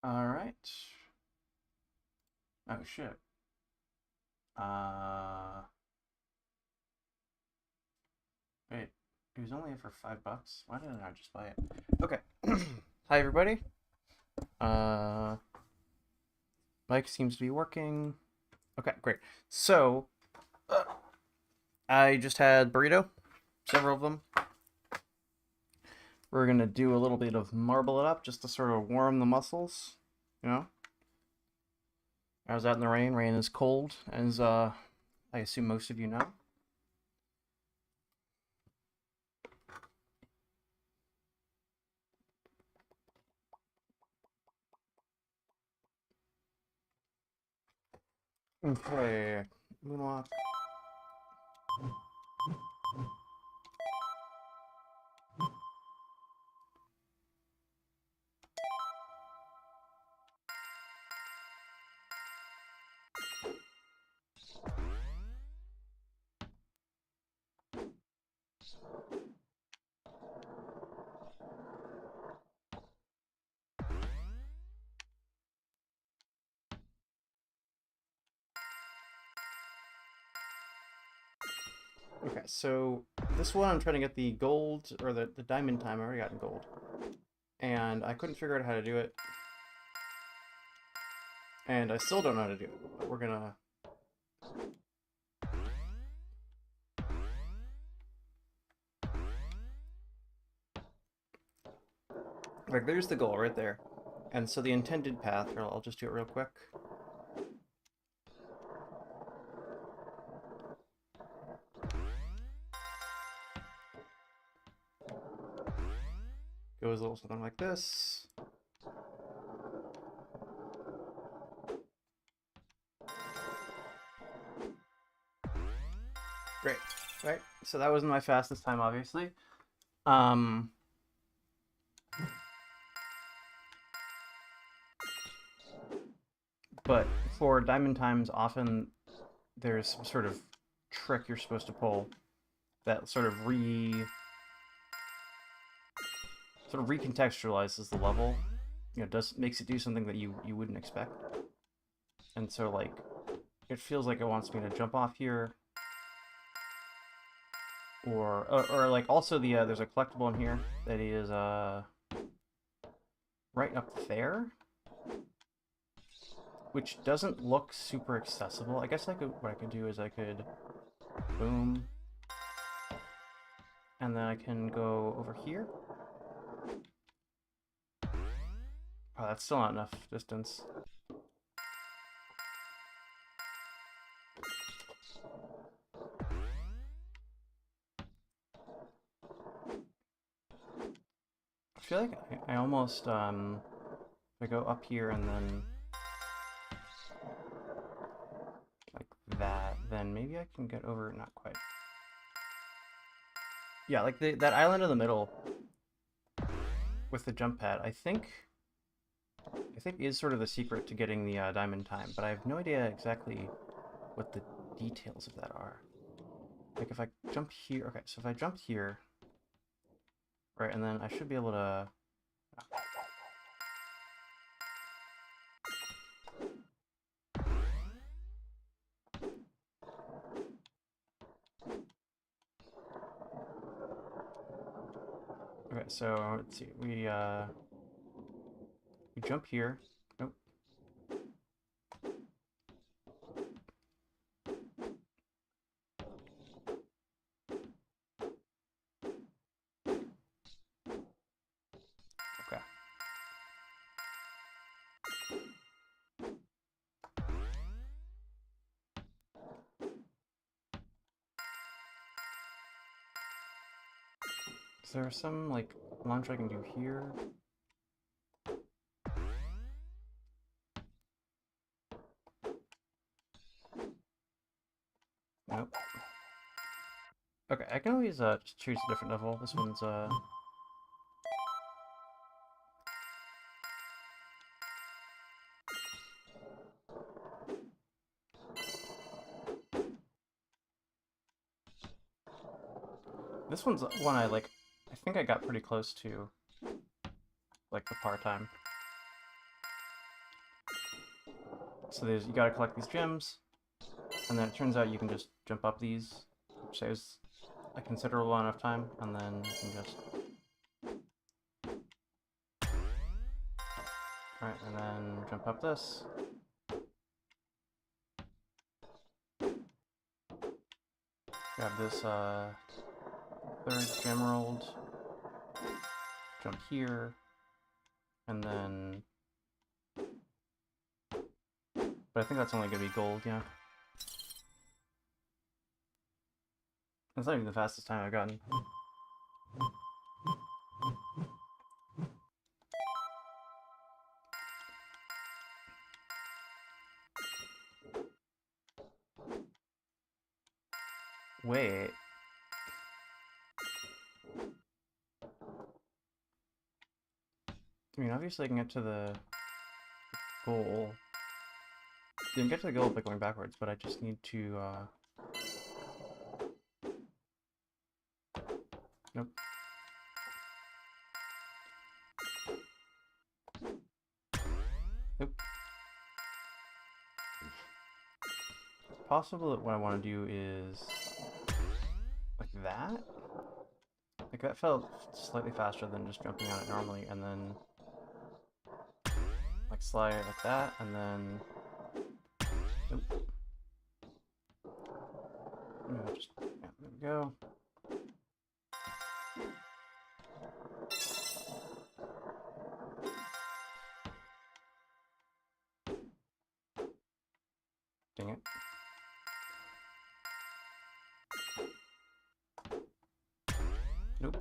All right. Oh shit. Uh, Wait. It was only for $5. Why didn't I just buy it? Okay. Hi everybody. Uh, Mic seems to be working. Okay, great. So, uh, I just had burrito, several of them. We're gonna do a little bit of marble it up just to sort of warm the muscles. You know, I was out in the rain. Rain is cold, as I assume most of you know. Okay, moonwalk. Okay, so this one I'm trying to get the gold or the diamond time. I already got in gold, and I couldn't figure out how to do it, and I still don't know how to do it. But we're gonna. Like, there's the goal right there, and so the intended path. Here, I'll just do it real quick. Goes a little something like this. Great, right? So that wasn't my fastest time, obviously. Um, but for diamond times, often there's some sort of trick you're supposed to pull that sort of recontextualizes the level. You know, does makes it do something that you wouldn't expect. And so like, it feels like it wants me to jump off here, or like also there's a collectible in here that is right up there, which doesn't look super accessible. I guess what I could do is I could boom, and then I can go over here. Oh, that's still not enough distance. I feel like I almost if I go up here and then like that, then maybe I can get over. Not quite. Yeah, like that island in the middle with the jump pad. I think is sort of the secret to getting the diamond time, but I have no idea exactly what the details of that are. Like if I jump here, okay, so if I jump here, right, and then I should be able to. Okay, so let's see, we jump here. Nope. Okay. Is there some like launch I can do here? Nope. Okay, I can always just choose a different level. This one's this one's one I like. I think I got pretty close to like the par time. So there's, you gotta collect these gems, and then it turns out you can just jump up these, which saves a considerable amount of time, and then you can just... Alright, and then jump up this. Grab this third gemerald, jump here, and then... But I think that's only going to be gold, yeah. That's not even the fastest time I've gotten. Wait. I mean, obviously I can get to the goal. You can get to the goal by going backwards, but I just need to, Nope. Nope. It's possible that what I want to do is... like that? Like that felt slightly faster than just jumping on it normally, and then... like slide it like that, and then... Nope. Just, yeah, there we go. Dang it. Nope.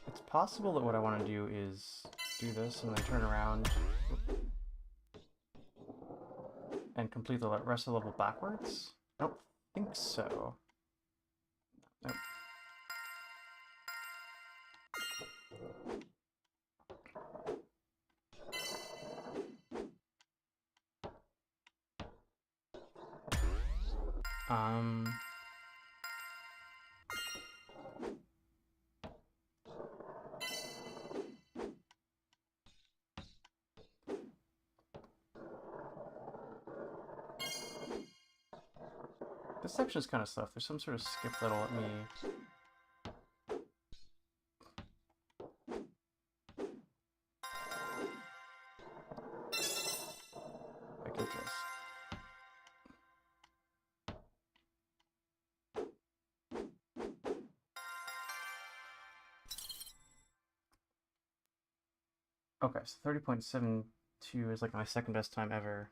It's possible that what I want to do is do this and then turn around and complete the rest of the level backwards? I don't think so. Nope. This section is kind of slow. There's some sort of skip that'll let me... I can just... Okay, so 30.72 is like my second best time ever.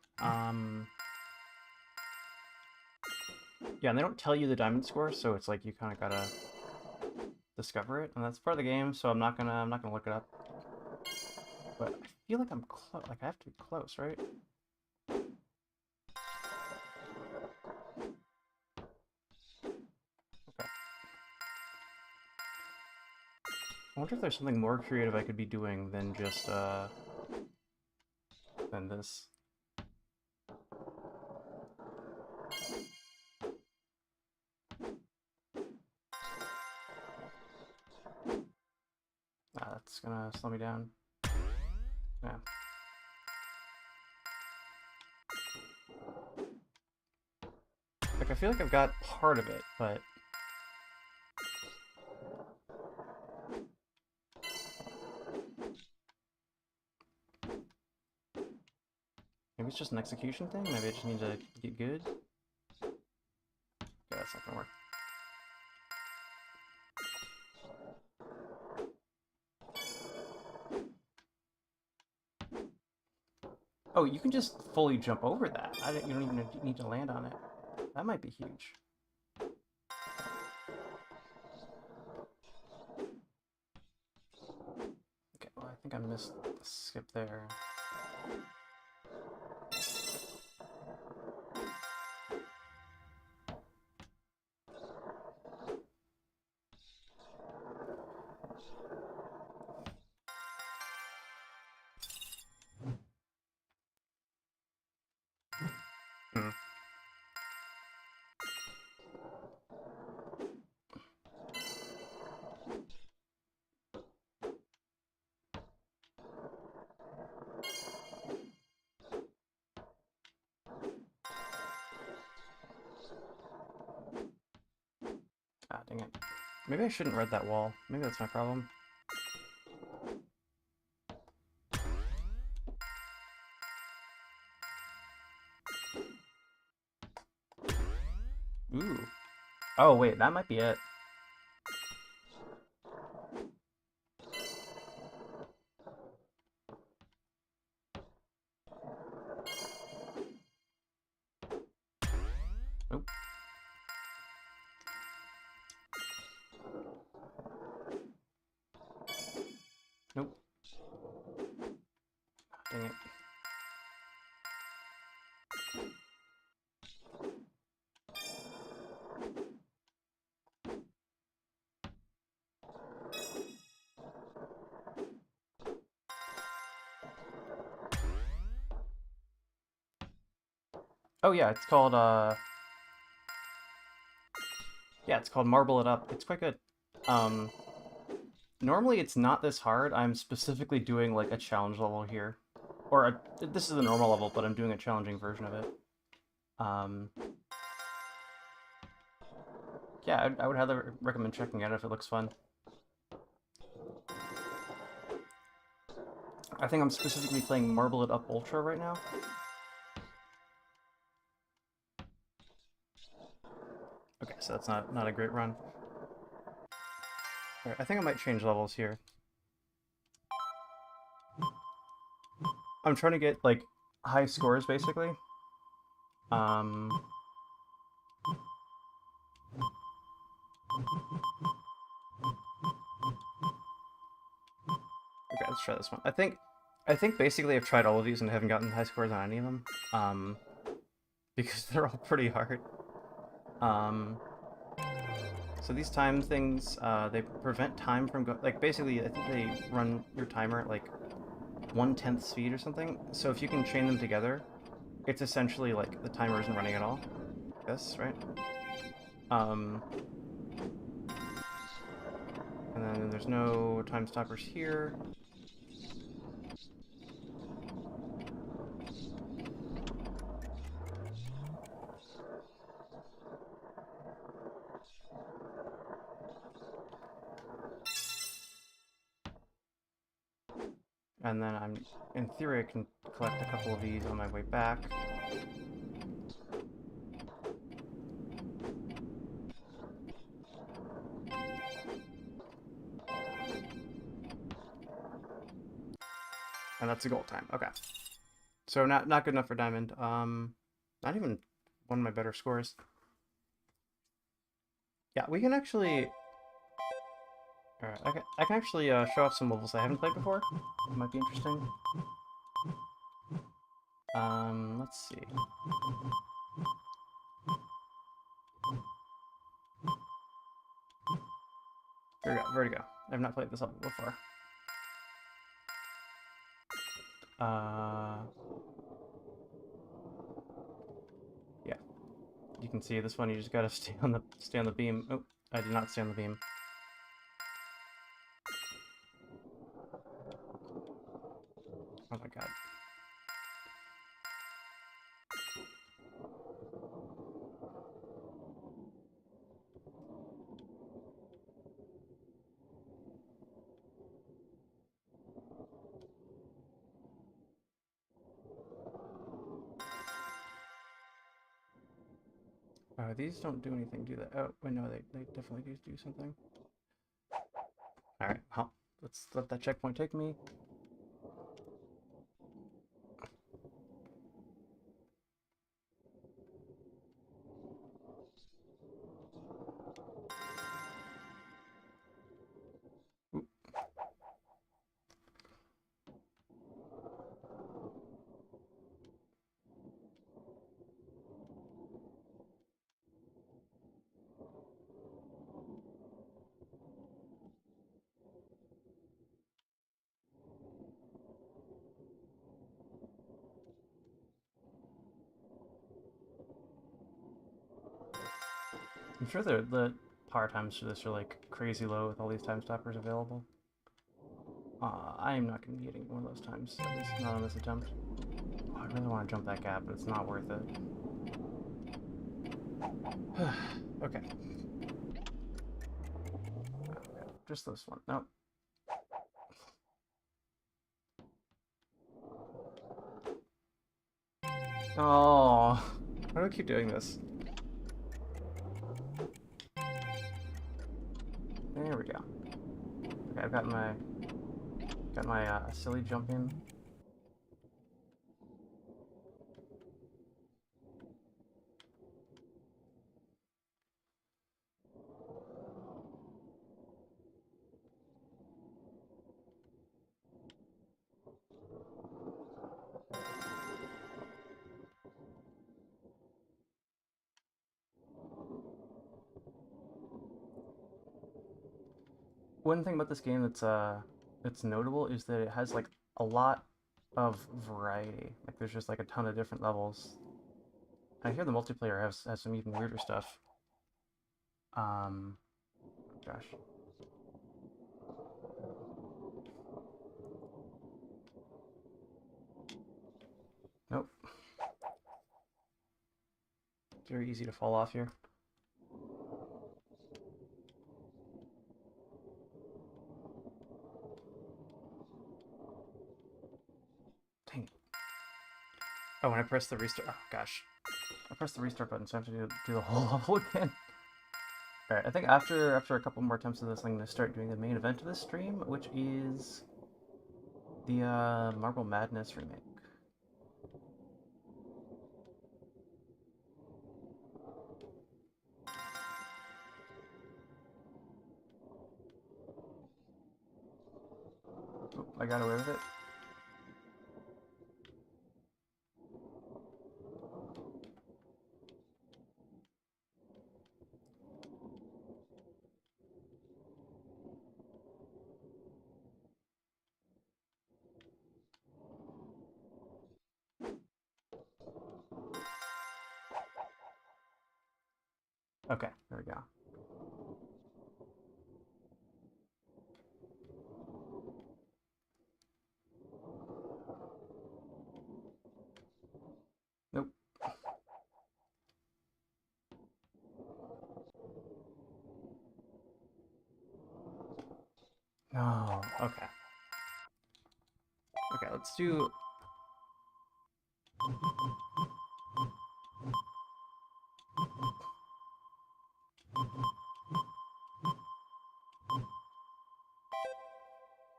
Yeah, and they don't tell you the diamond score, so it's like you kind of gotta discover it, and that's part of the game. So I'm not gonna look it up. But I feel like I'm close. Like I have to be close, right? Okay. I wonder if there's something more creative I could be doing than just than this. That's gonna slow me down. Yeah. Like, I feel like I've got part of it, but... maybe it's just an execution thing? Maybe I just need to get good? Yeah, that's not gonna work. Oh, you can just fully jump over that. You don't even need to land on it. That might be huge. Okay, well, I think I missed the skip there. Hmm. Maybe I shouldn't read that wall. Maybe that's my problem. Ooh. Oh, wait, that might be it. Nope. Nope. Dang it. Oh yeah, it's called yeah, it's called Marble It Up. It's quite good. Um Normally it's not this hard. I'm specifically doing like a challenge level here. Or this is the normal level, but I'm doing a challenging version of it. Yeah, I would highly recommend checking it out if it looks fun. I think I'm specifically playing Marble It Up Ultra right now. Okay, so that's not a great run. Alright, I think I might change levels here. I'm trying to get, like, high scores, basically. Okay, let's try this one. I think basically I've tried all of these and haven't gotten high scores on any of them. Because they're all pretty hard. So these time things, they prevent time from like, basically, I think they run your timer at, like, 1/10 speed or something. So if you can chain them together, it's essentially, like, the timer isn't running at all. This, right? And then there's no time stoppers here. And then in theory, I can collect a couple of these on my way back. And that's the goal time. Okay. So not good enough for diamond. Not even one of my better scores. Yeah, we can actually. Alright, I can actually show off some levels I haven't played before. It might be interesting. Let's see. Vertigo. I've not played this level before. Yeah. You can see this one. You just gotta stay on the beam. Oh, I did not stay on the beam. Oh my god. These don't do anything, do they? Oh, wait, no, they definitely do something. Alright, well, let's let that checkpoint take me. Oop. I'm sure the power times for this are like crazy low with all these time stoppers available. I am not going to be getting one of those times, at least not on this attempt. Oh, I really want to jump that gap, but it's not worth it. Okay. just this one. Nope. Oh, why do I keep doing this? There we go. Okay, I've got my silly jump in. One thing about this game that's notable is that it has like a lot of variety. Like there's just like a ton of different levels. I hear the multiplayer has some even weirder stuff. Gosh. Nope. It's very easy to fall off here. Dang it. Oh, when I press the restart. Oh, gosh. I pressed the restart button, so I have to do the whole level again. Alright, I think after a couple more attempts of this, I'm going to start doing the main event of this stream, which is the Marble Madness remake. Oh, I got away with it. Okay, there we go. Nope. No, okay. Okay, let's do...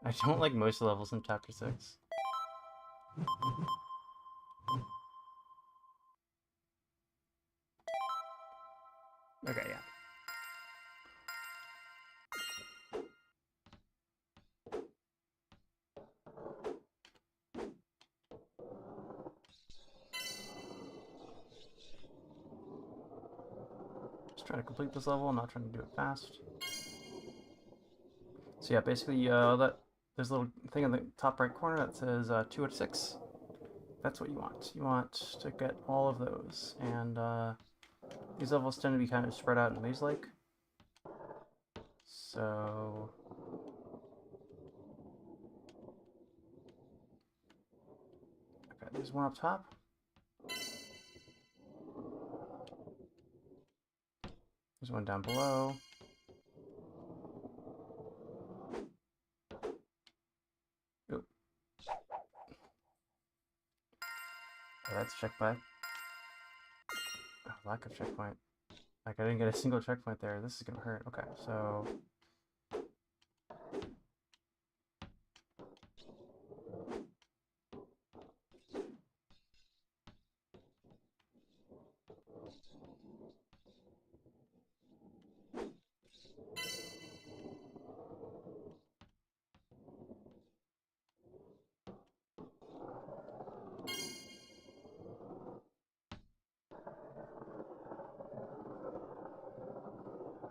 I don't like most of the levels in Chapter 6. Okay, yeah. Just trying to complete this level, I'm not trying to do it fast. So yeah, basically, there's a little thing in the top right corner that says 2 out of 6. That's what you want. You want to get all of those, and these levels tend to be kind of spread out and maze-like. So... Okay, there's one up top. There's one down below. Oop. Oh, that's a checkpoint. Oh, lack of checkpoint. Like, I didn't get a single checkpoint there. This is gonna hurt. Okay, so...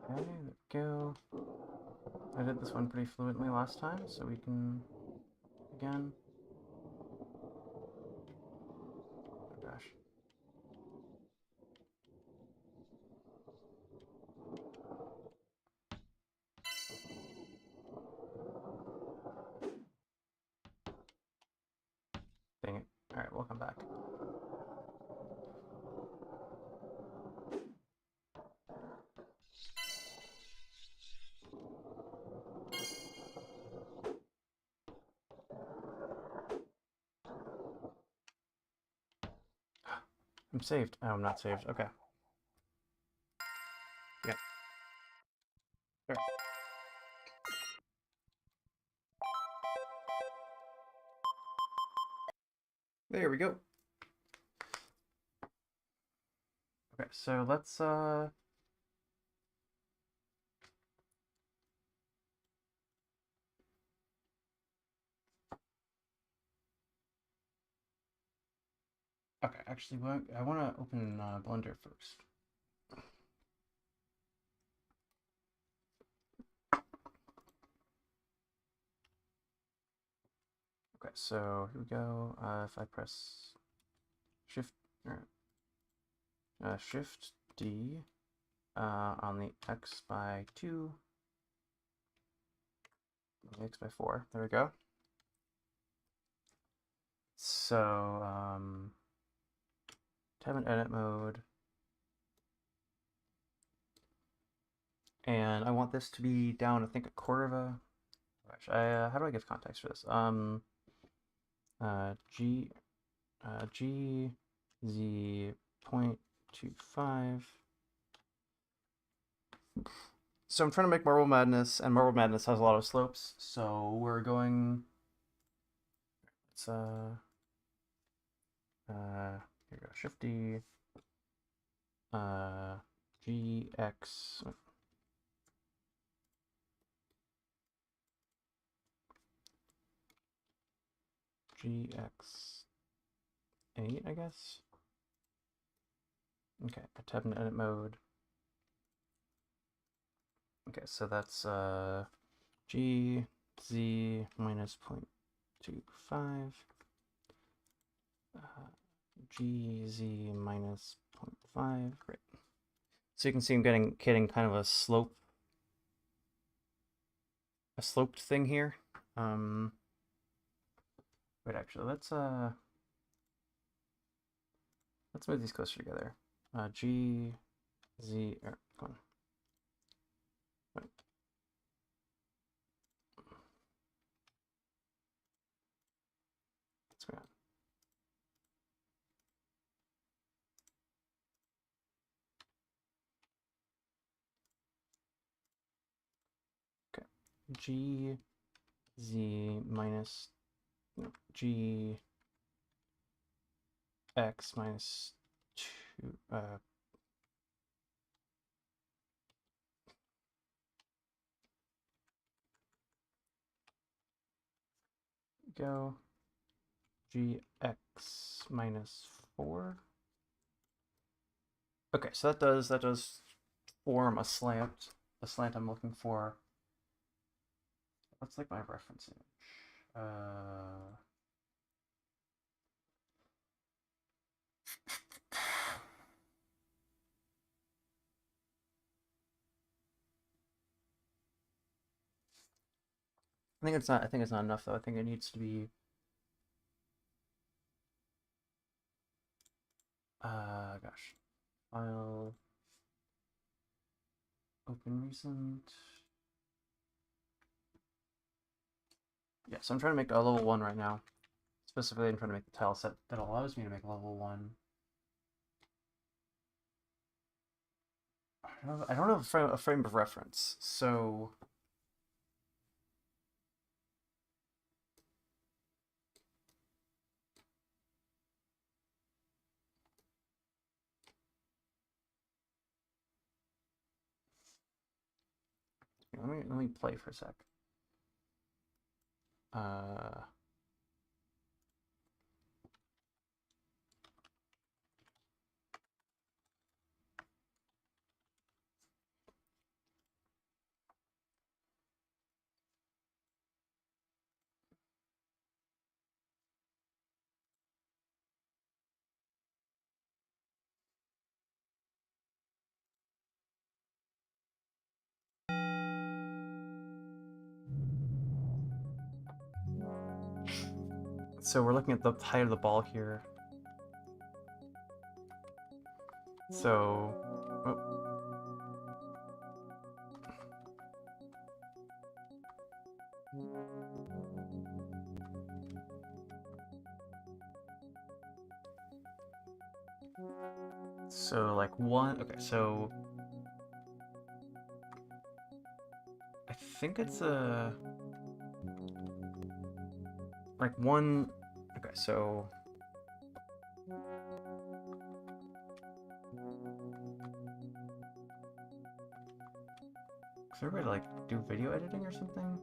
Okay, there we go. I did this one pretty fluently last time, so we can... Again. Oh gosh. Dang it. Alright, we'll come back. I'm saved. Oh, I'm not saved. Okay. Yeah. Sure. There we go. Okay, so let's okay, actually I want to open Blender first. Okay, so here we go. If I press Shift Shift D on the X by 2, the X by 4. There we go. So tab in edit mode, and I want this to be down, I think, a quarter of a. Gosh, how do I give context for this? G Z 0.25. So I'm trying to make Marble Madness, and Marble Madness has a lot of slopes. So we're going. It's here we go. Shift D. GX. GX8, I guess. Okay, I tab in edit mode. Okay, so that's GZ minus 0.25. GZ minus 0.5. Great. So you can see I'm getting kind of a sloped thing here. Wait, actually, let's move these closer together. G, Z, come on. Wait. What's going on? Okay. G, Z minus G, X minus 2, go GX minus 4. Okay, so that does form a slant. The slant I'm looking for. What's like my reference image? I think it's not. I think it's not enough though. I think it needs to be. Gosh, file, open recent. Yeah, so I'm trying to make a level 1 right now. Specifically, I'm trying to make the tile set that allows me to make level 1. I don't have a frame of reference, so let me play for a sec. So we're looking at the height of the ball here. So, oh. So like one, okay, so I think it's a, like one, okay, so is there a way to like do video editing or something?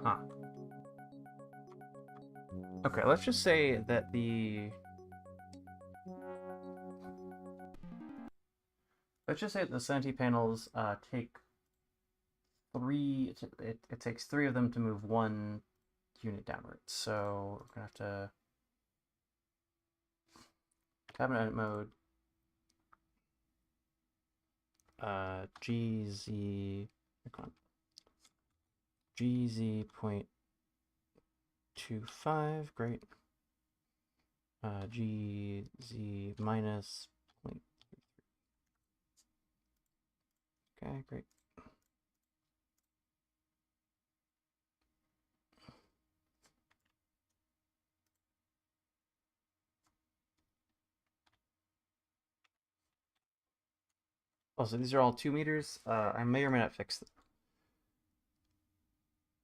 Huh. Okay, let's just say that let's just say that the Senti panels take three, it takes three of them to move one unit downwards. So we're gonna have to cabinet edit mode, GZ, GZ 0.25, great. GZ minus 0.33. Okay, great. Also, these are all 2 meters. I may or may not fix them.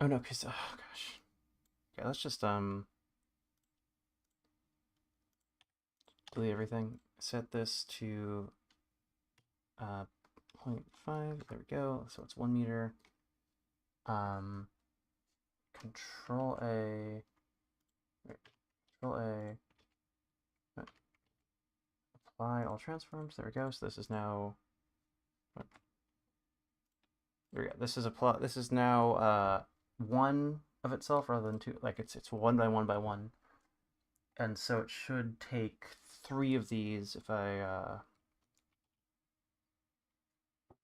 Oh no, because, oh gosh. Okay, let's just delete everything. Set this to 0.5. There we go. So it's 1 meter. Control A. Control A. Apply all transforms. There we go. So this is now. There we go. This is This is now one of itself rather than two. Like it's one by one by one. And so it should take three of these if I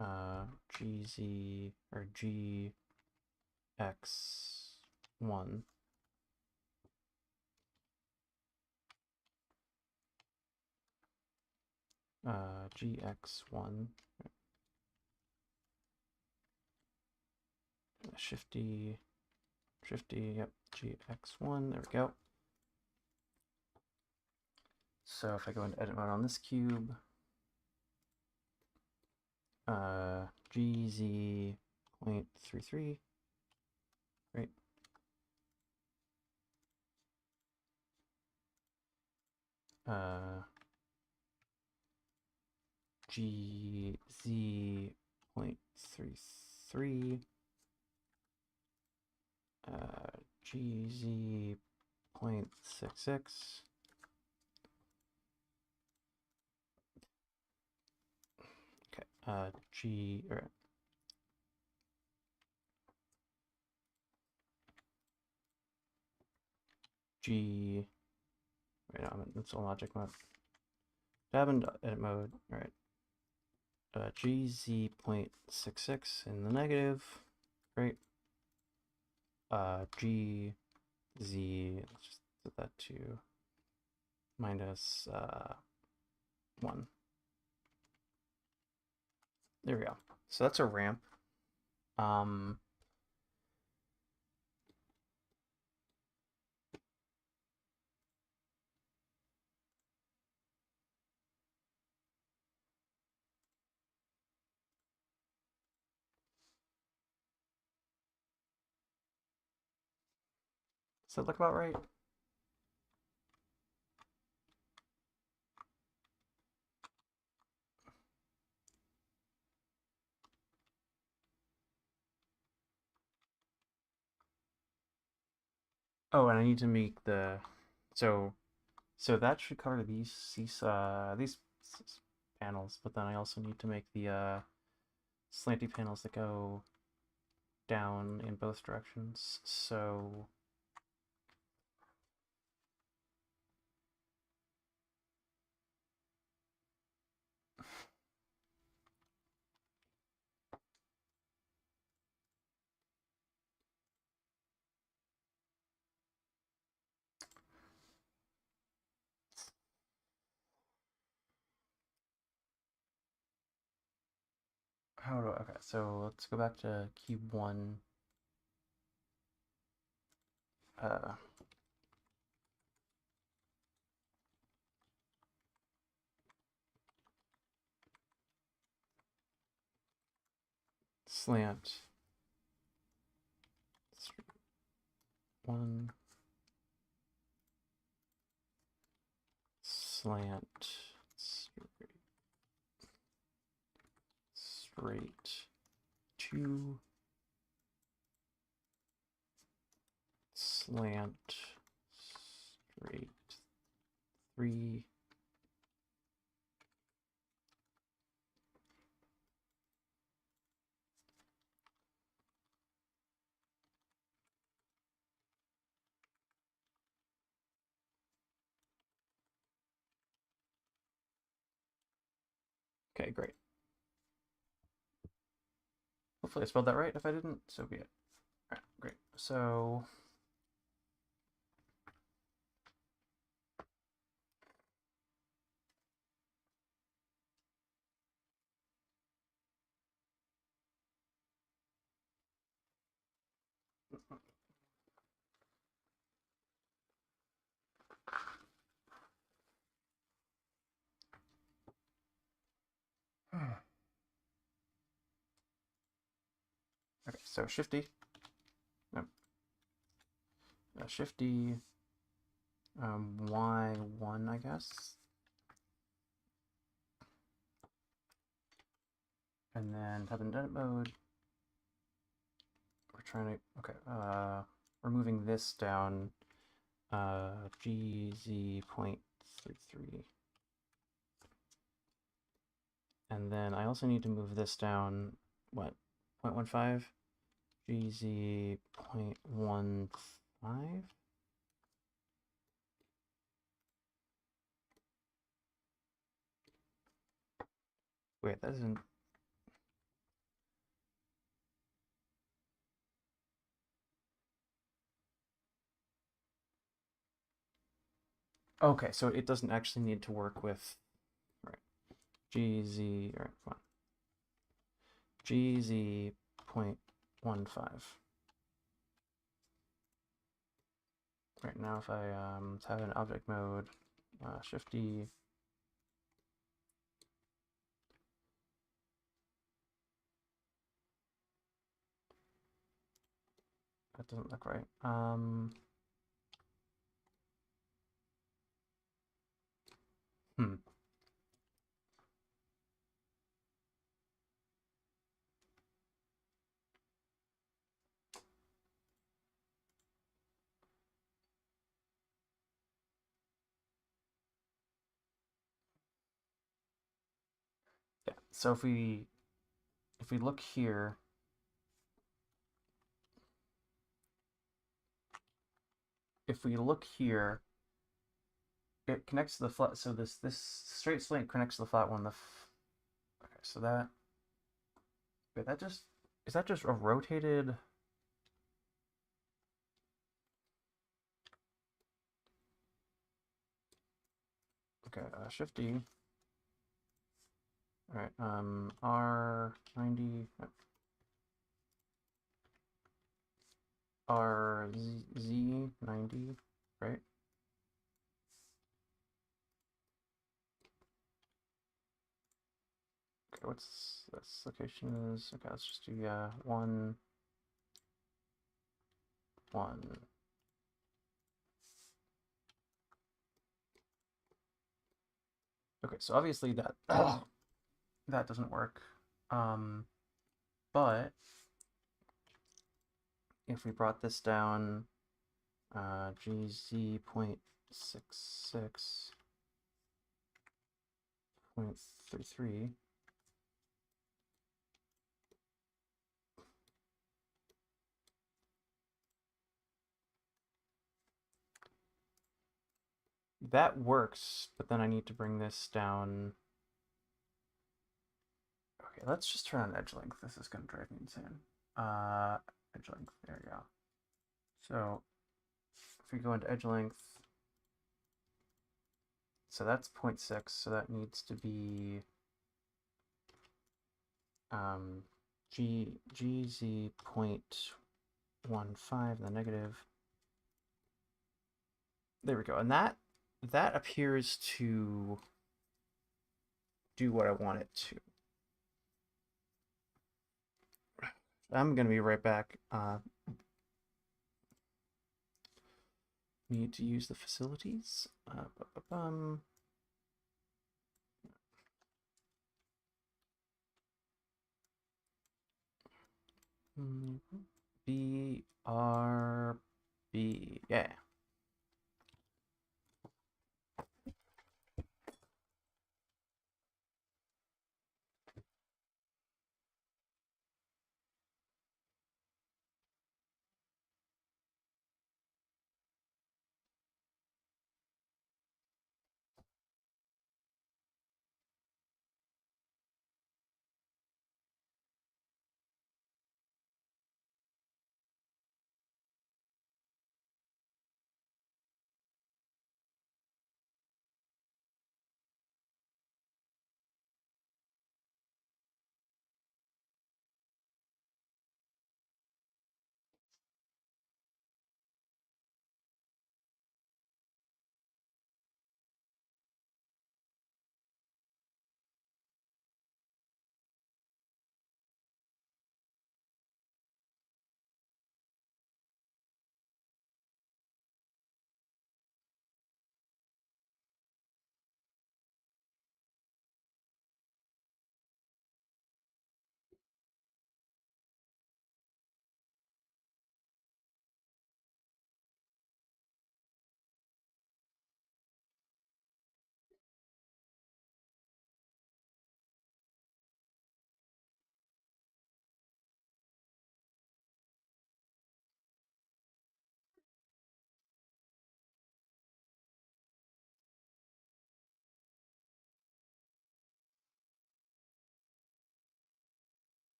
GZ or GX1. GX1. Shifty, yep, GX1, there we go. So if I go into edit mode on this cube, GZ 0.33, great. GZ 0.33, GZ 0.66. Okay, wait, no, I'm in it's logic mode. Tab and edit mode, all right. GZ 0.66 in the negative, great. GZ, let's just set that to minus 1. There we go. So that's a ramp. Does that look about right? Oh, and I need to make the so that should cover these panels, but then I also need to make the slanty panels that go down in both directions. So how do I, okay, so let's go back to cube 1. Slant 1 slant straight 2 slant straight 3 Okay, great. Hopefully I spelled that right. If I didn't, so be it. All right, great. So okay, so shifty. Nope. Shifty Y1, I guess. And then type in edit mode. We're trying to, okay, we're moving this down GZ.33. And then I also need to move this down, what, 0.15? GZ.15? Wait, that isn't... Okay, so it doesn't actually need to work with... Right. GZ... Alright, come on. GZ.15. Right now, if I have an object mode, shifty, that doesn't look right. Yeah. So if we look here, it connects to the flat. So this straight slant connects to the flat one. Okay, so that. Wait, that just is that just a rotated? Okay, shift D. All right, R90, RZ90, right? Okay, what's this location is? Okay, let's just do 1, 1. Okay, so obviously that that doesn't work. But if we brought this down, GZ.66.33, that works, but then I need to bring this down. Okay, let's just turn on edge length. This is going to drive me insane. Edge length, there we go. So if we go into edge length, so that's 0.6, so that needs to be GZ 0.15 in the negative. There we go. And that appears to do what I want it to. I'm going to be right back. Need to use the facilities. BRB. Yeah.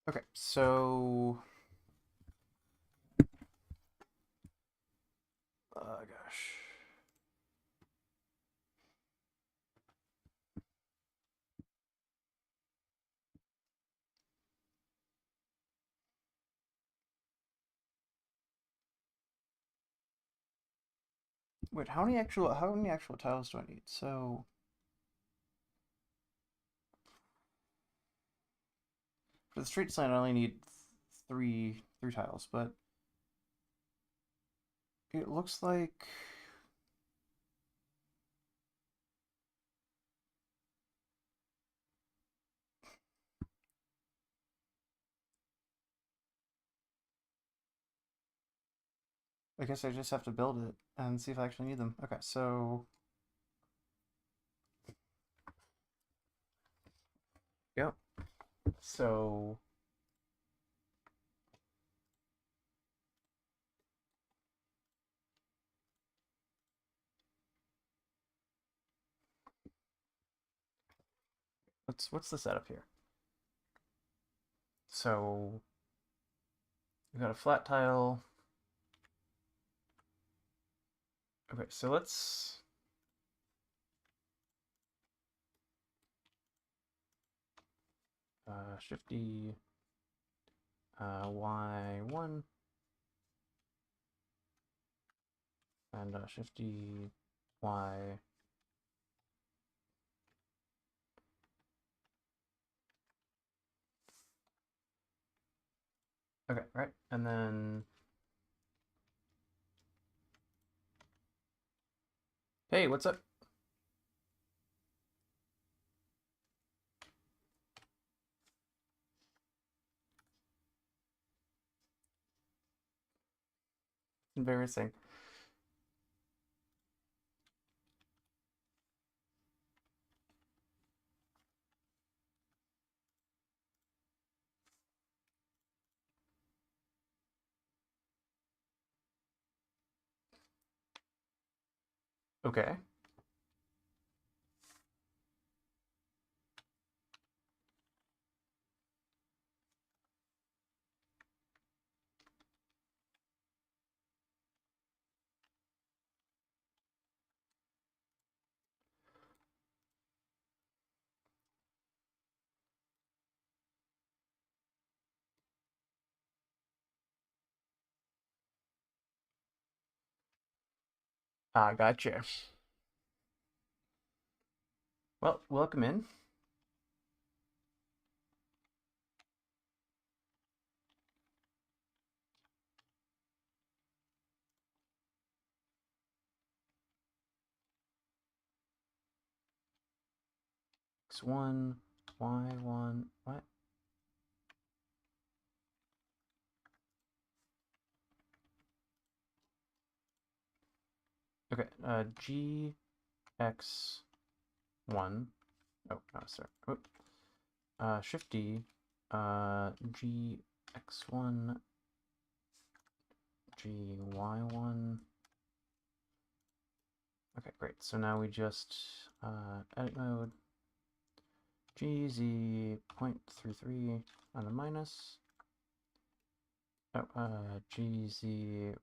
Okay, so gosh. Wait, how many actual tiles do I need? So for the street sign, I only need three tiles, but it looks like I guess I just have to build it and see if I actually need them. Okay, so yep. So what's the setup here? So we got a flat tile. Okay, so let's shifty Y1 and shifty Y. Okay, right, and then hey, what's up? Embarrassing. Okay. Ah, gotcha. Well, welcome in. X1, Y1, what? Okay, GX1. Oh, no, sorry. Oop. Shift D, GX1, GY1. Okay, great. So now we just edit mode, GZ.33 on the minus. Oh, GZ.15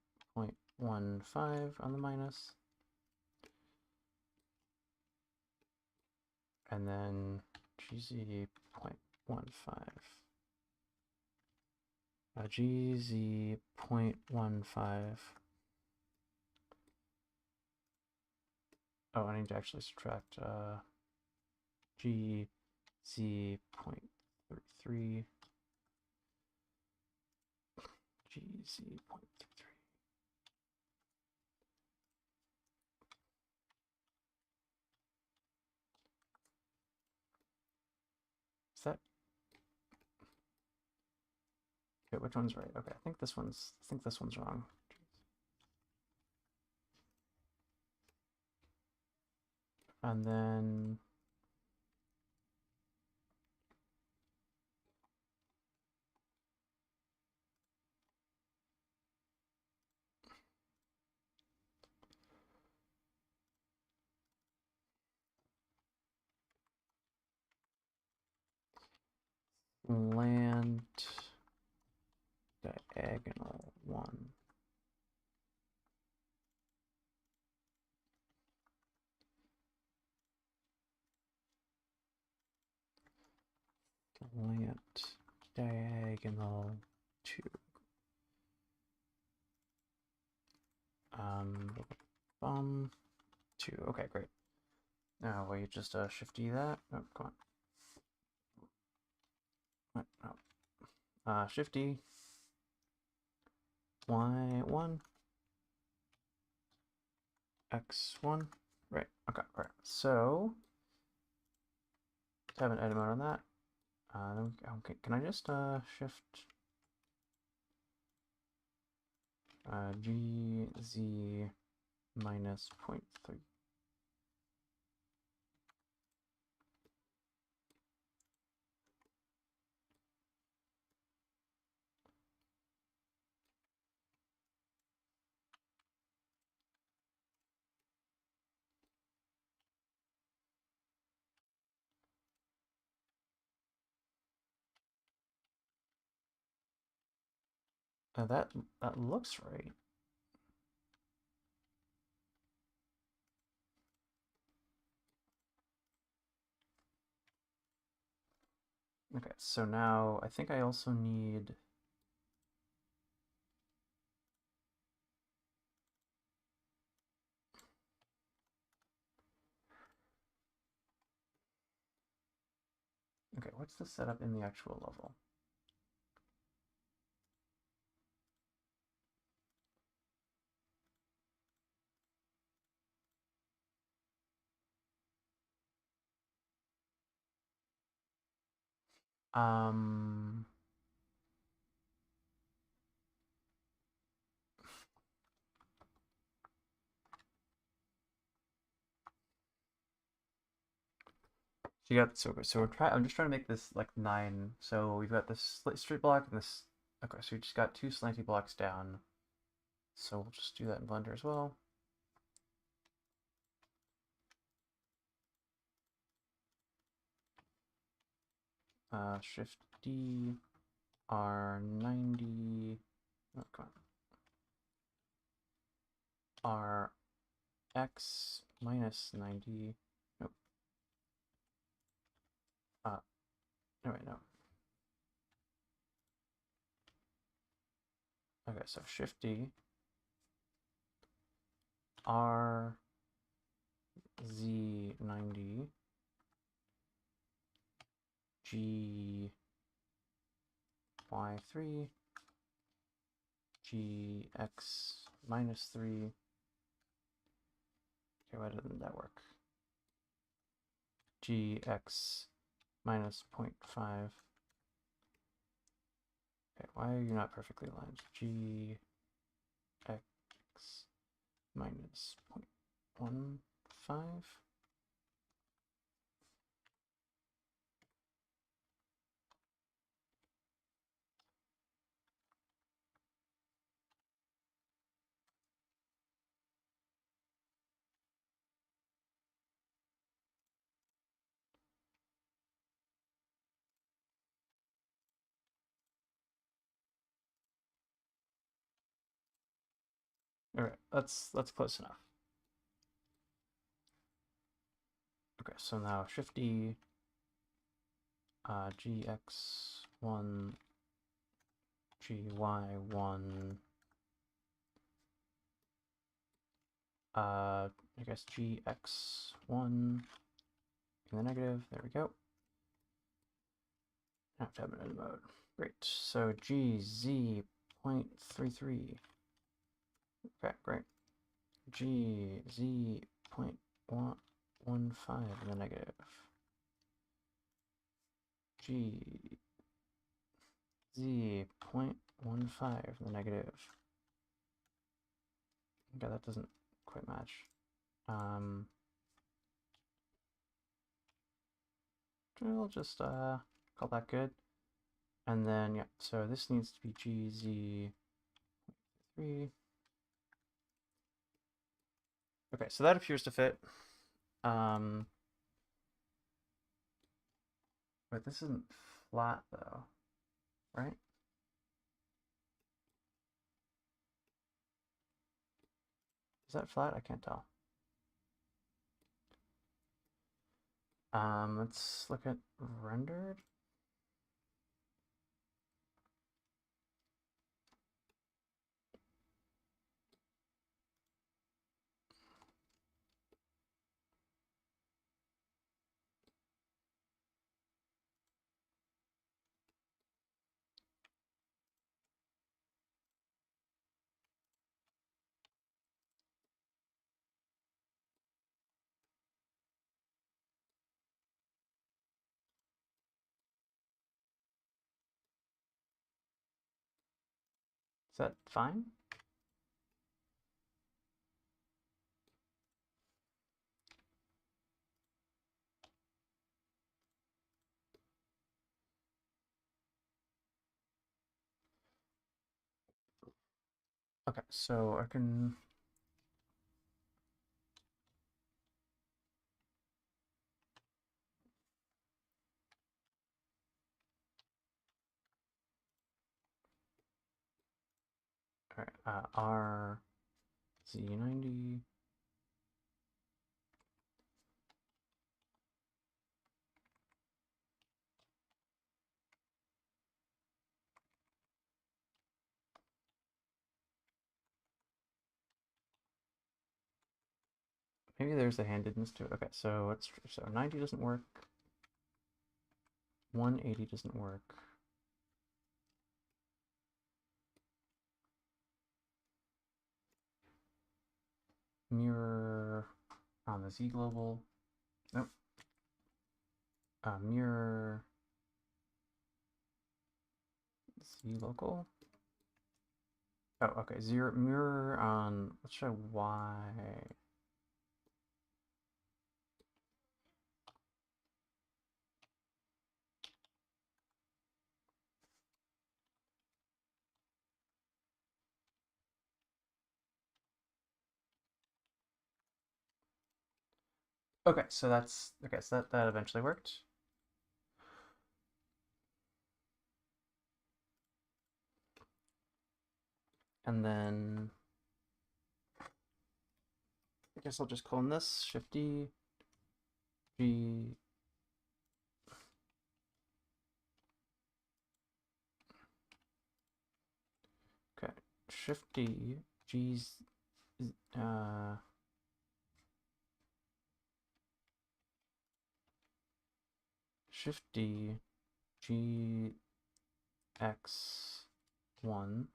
on the minus. And then GZ.15. GZ.15. Oh, I need to actually subtract GZ.33. GZ.33. Is that? Okay, which one's right? Okay, I think this one's wrong. And then land diagonal 1. Slant diagonal 2. Bum 2. Okay, great. Now we just shift D that. Oh, come on. Oh. Shift D. Y1. X1. Right. Okay. Right. So let's have an edit mode on that. Okay. Can I just shift GZ minus 0.3? That looks right. Okay, so now I think I also need. Okay, what's the setup in the actual level? Um, so we're trying. I'm just trying to make this like 9. So we've got this straight block and this. Okay, so we just got 2 slanty blocks down. So we'll just do that in Blender as well. Shift D, R90, oh, come on, RX minus 90, nope, no wait, no. Okay, so Shift D, R Z90, G Y3, GX minus 3. Okay, why didn't that work? GX minus 0.5. Okay, why are you not perfectly aligned? GX minus 0.15. All right, that's close enough. Okay, so now Shift D, GX1, GY1, I guess GX1 in the negative. There we go. I have to have it in mode. Great. So GZ.33. Okay, great. GZ.15 in the negative. GZ.15 in the negative. Okay, that doesn't quite match. We'll just call that good. And then, yeah, so this needs to be GZ3. Okay, so that appears to fit. But this isn't flat, though, right? Is that flat? I can't tell. Let's look at rendered. Is that fine? Okay, so I can... All right, RZ90. Maybe there's a handedness to it. Okay, so let's... So 90 doesn't work. 180 doesn't work. Mirror on the Z global. Nope. Mirror Z local. Oh, okay. Zero mirror on. Let's try Y. Okay, so that's okay. So that eventually worked. And then I guess I'll just clone this, Shift D, G. Okay, Shift D, G's, Shift D, G, X1,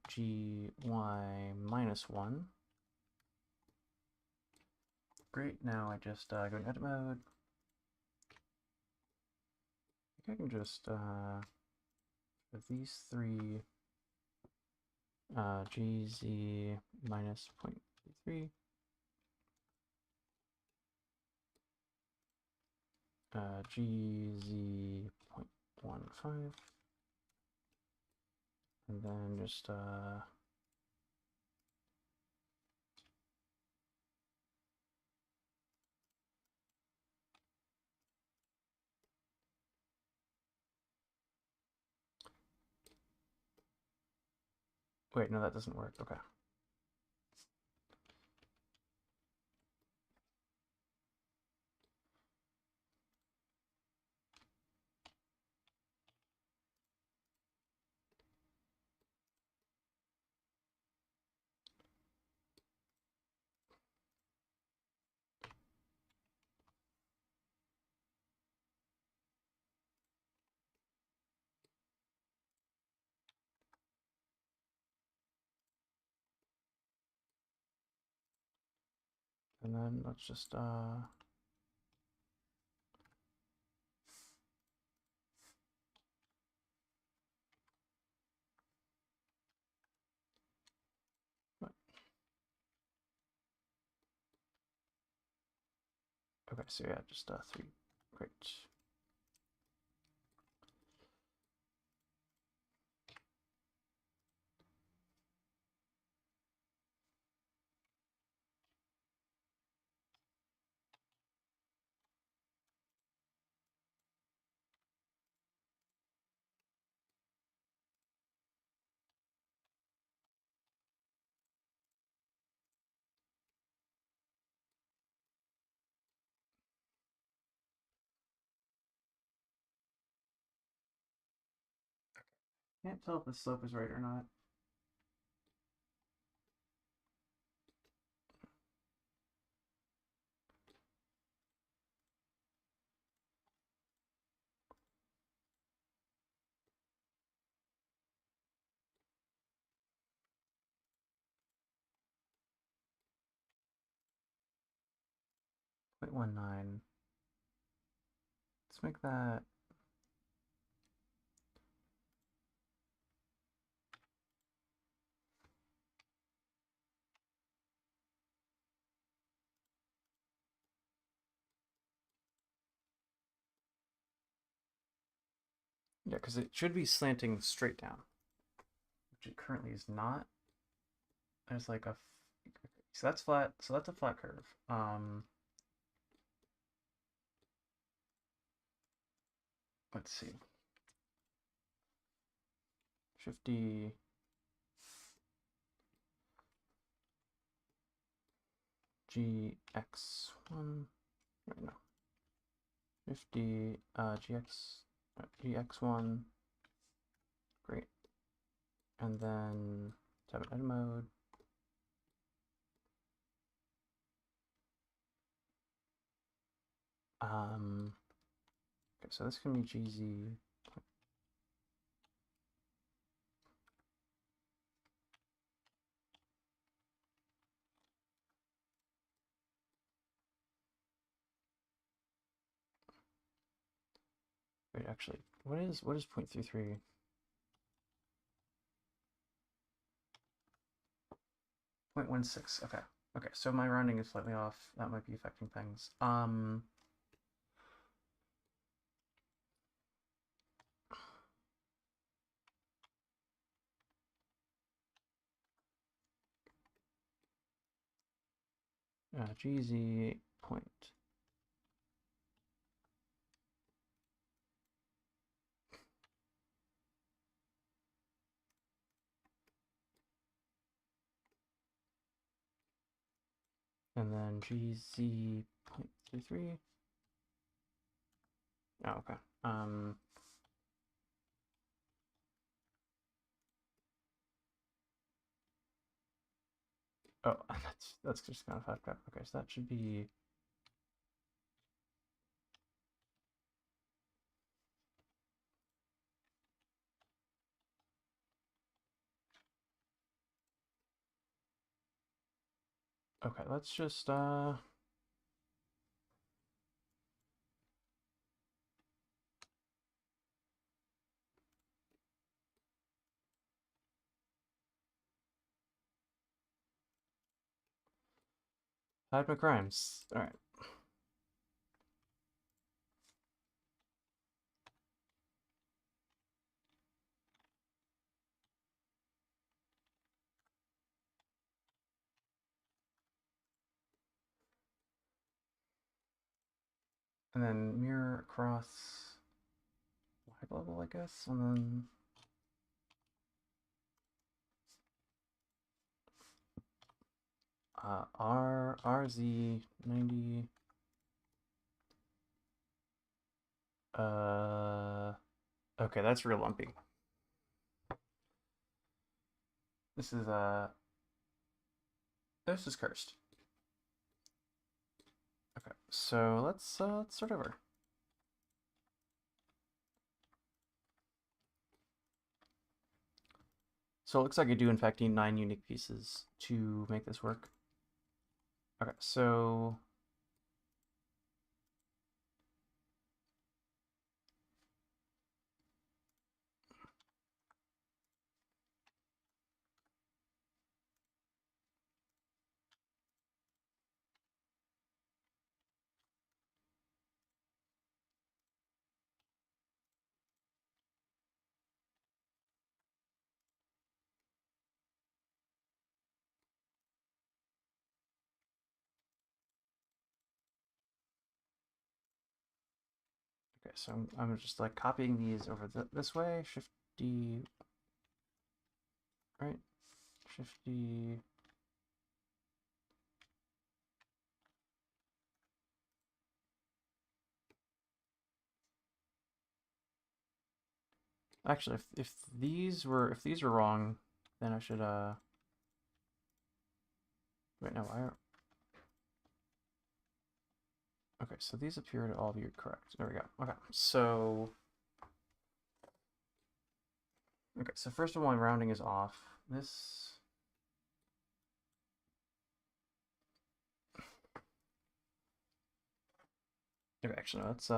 G, Y -1. Great, now I just go in edit mode. I think I can just, for these three, GZ minus 0.33, GZ 0.15, and then just, wait, no, that doesn't work. Okay. And then let's just, okay, so yeah, just 3. Great. Can't tell if the slope is right or not. .19. Let's make that. Yeah, because it should be slanting straight down, which it currently is not. There's like a, so that's flat. So that's a flat curve. Let's see. Shift D. GX1. Wait, no. Shift D. GX1. Great. And then tab edit mode. Okay, so this can be GZ. Wait, actually, what is 0.33? 0.16. Okay. Okay, so my rounding is slightly off. That might be affecting things. GZ point. then GZ.33. Oh, okay. Oh, that's just kind of fucked up. Okay, so that should be. Okay, let's just hide my crimes. All right. And then mirror across Y level, I guess, and then RZ90. Okay, that's real lumpy. This is cursed. Okay, so let's start over. So it looks like I do in fact need 9 unique pieces to make this work. Okay, so okay, so I'm just like copying these over this way, Shift D, right? Shift D. Actually, if these were wrong, then I should wait, no, I. Okay, so these appear to all be correct. There we go. Okay, so first of all, my rounding is off. This. Okay, actually, no, let's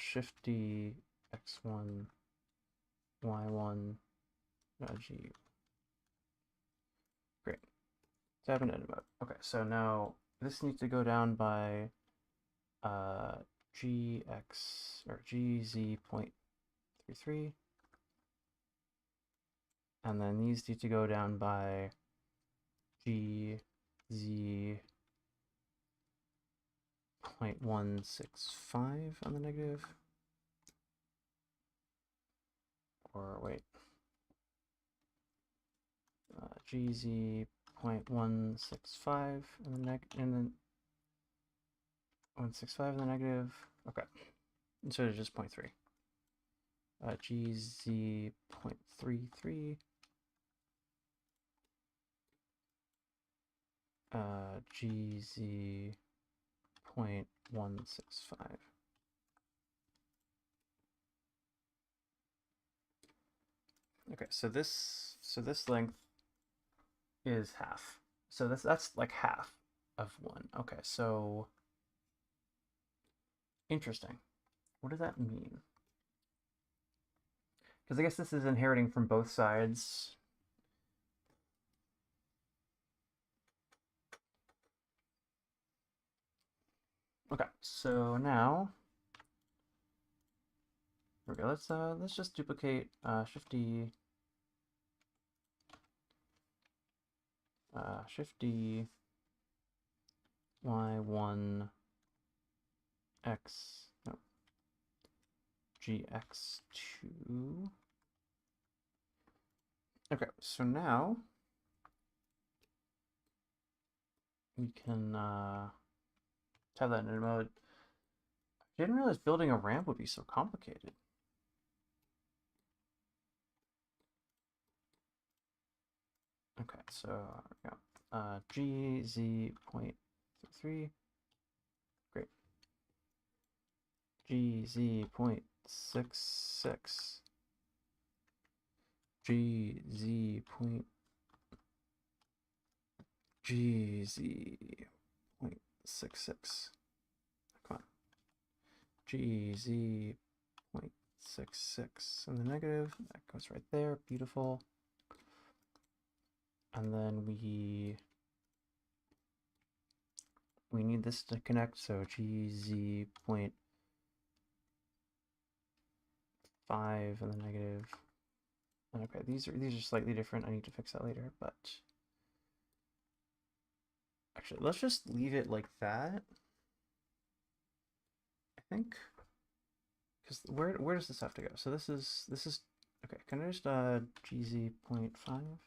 Shift D, X1, Y1, G. Great. Tab and edit mode. Okay, so now this needs to go down by GX or GZ.33, and then these need to go down by GZ.165 on the negative. Or wait, GZ.165 and then 165 in the negative. Okay, instead of just 0.3. GZ.33. GZ.165. Okay, so this length is half. So that's like half of 1. Okay, so interesting. What does that mean? Because I guess this is inheriting from both sides. Okay, so now here we go. Let's just duplicate Shift D, Shift D, Y1, X, no, GX2. Okay, so now we can have that in mode. I didn't realize building a ramp would be so complicated. Okay, so yeah, GZ 0.3, great. GZ 0.66, GZ point GZ 0.66. Come on. GZ 0.66 in the negative. That goes right there. Beautiful. And then we need this to connect, so GZ 0.5 in the negative. Okay, these are slightly different. I need to fix that later, but actually, let's just leave it like that. I think, because where does this have to go? So this is okay. Can I just GZ 0.5?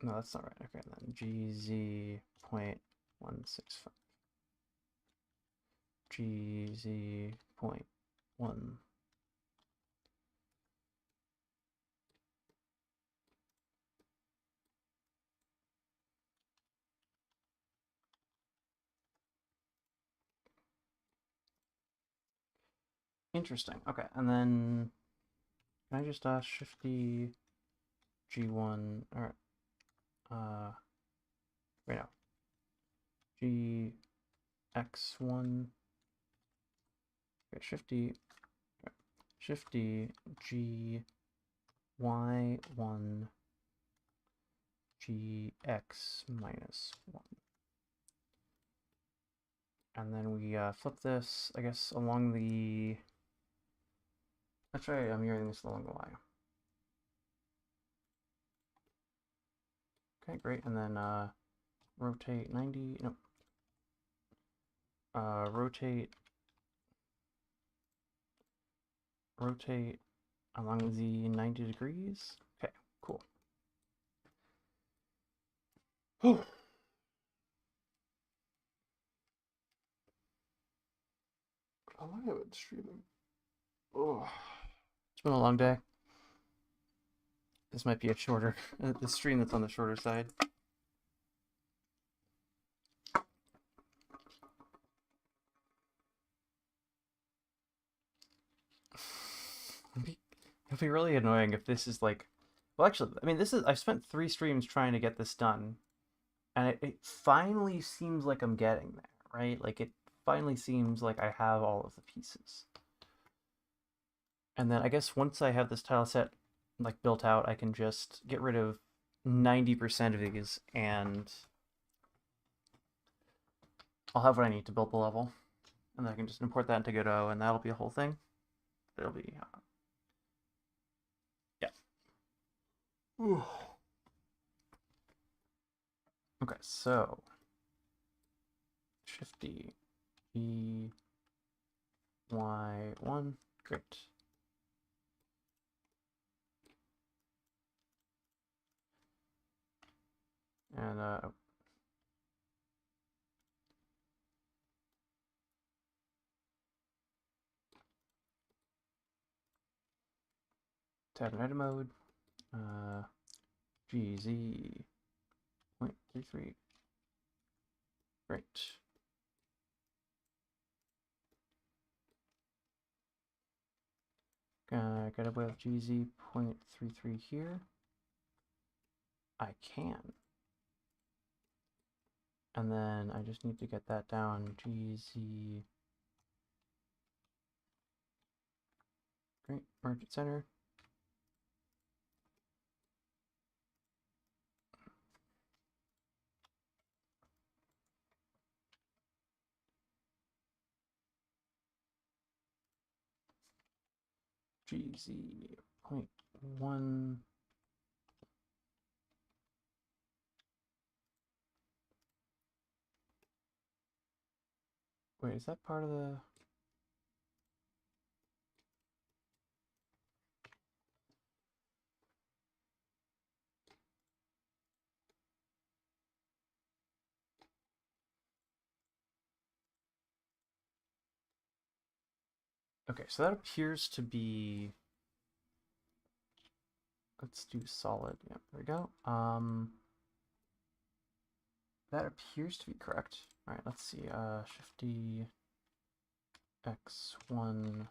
No, that's not right. Okay, then GZ 0.165. GZ 0.1. Interesting. Okay, and then can I just shifty G1 or right now GX1, okay, shifty GY1 GX minus 1. And then we flip this, I guess, along the... That's right, I'm mirroring this along the Y. Okay, great. And then rotate 90, no. Rotate along the 90 degrees. Okay, cool. Oh. I haven't streaming. Oh. It's been a long day. This might be a shorter, the stream that's on the shorter side. It'd be really annoying if this is like, well, actually, I mean, I've spent 3 streams trying to get this done, and it finally seems like I'm getting there, right? Like, it finally seems like I have all of the pieces. And then I guess once I have this tile set like built out, I can just get rid of 90% of these, and I'll have what I need to build the level. And then I can just import that into Godot, and that'll be a whole thing. It'll be yeah. Ooh. Okay, so shifty Y1, great. And tab in edit mode, GZ 0.33, great. Get away with GZ 0.33 here. I can. And then I just need to get that down. GZ. Great. Merge at center. GZ 0.1. Wait, is that part of the... Okay, so that appears to be, let's do solid. Yep, there we go. That appears to be correct. All right, let's see. Shift D, X1.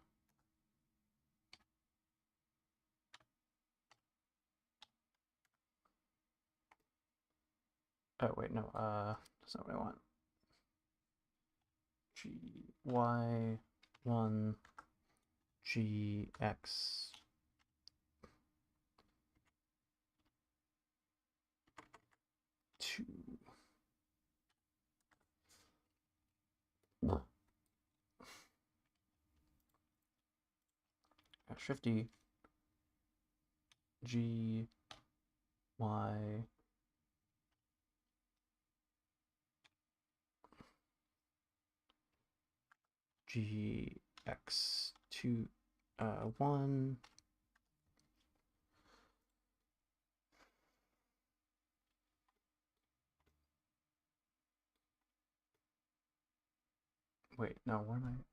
Oh wait, no. That's not what I want. GY1 GX 2. Shift D G Y GX 2 1. Wait, no, what am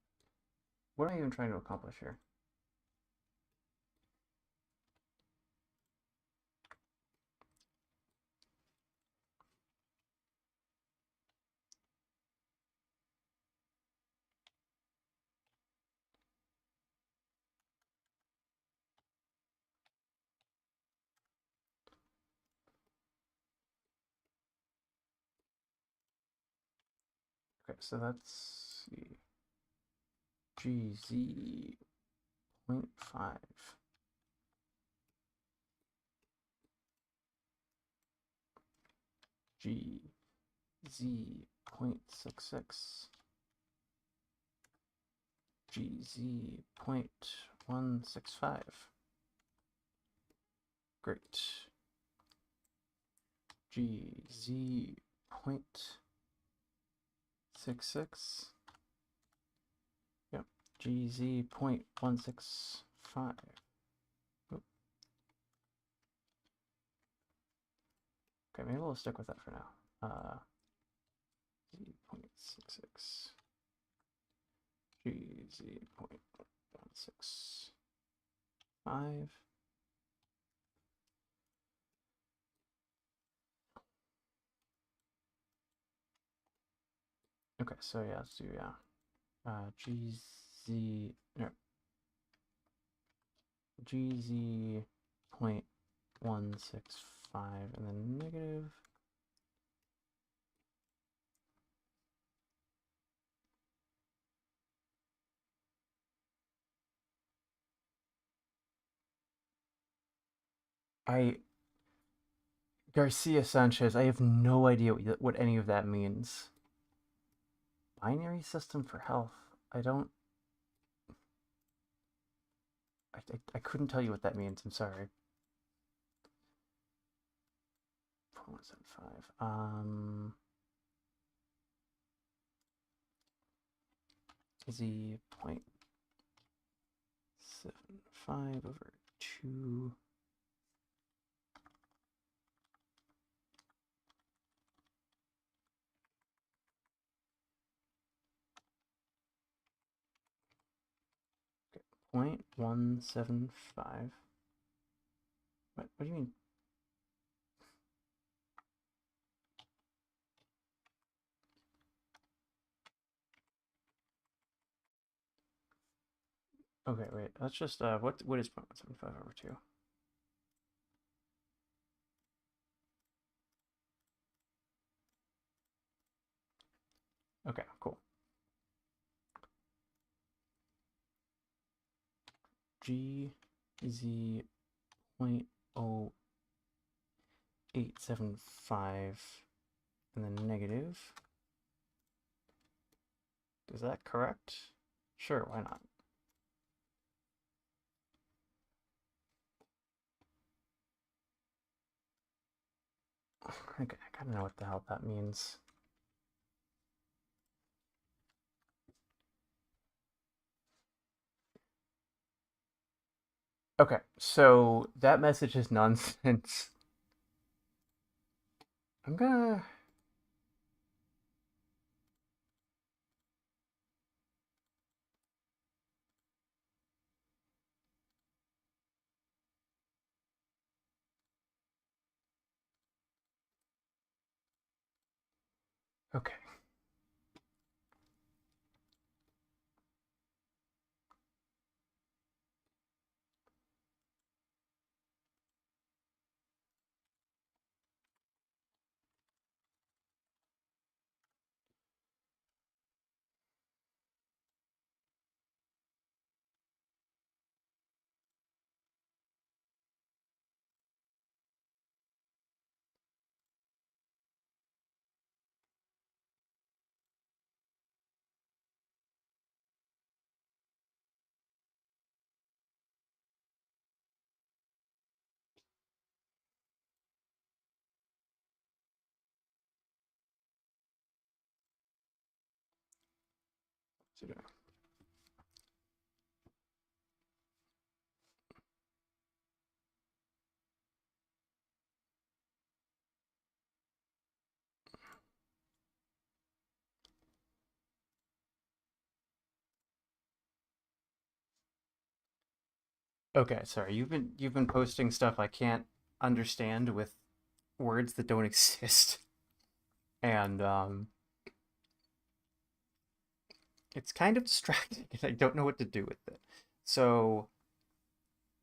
I even trying to accomplish here? Okay, so that's GZ 0.5. GZ 0.66. GZ 0.165. Great. GZ 0.66. Yep. GZ 0.165. Okay, maybe we'll stick with that for now. Z.66. GZ.165. Okay, so yeah, let's do GZ, no, GZ 0.165 and then negative. Garcia Sanchez, I have no idea what any of that means. Binary system for health. I don't. I couldn't tell you what that means. I'm sorry. 4.175. Z 0.75 over 2. Okay, 0.175. What do you mean? Okay, wait. Let's just what is 0.175 over 2? Okay, cool. GZ 0.0875 and then negative. Is that correct? Sure, why not? Okay, I gotta know what the hell that means. Okay, so that message is nonsense. I'm gonna... Okay. Okay, sorry. You've been posting stuff I can't understand with words that don't exist, and it's kind of distracting, and I don't know what to do with it. So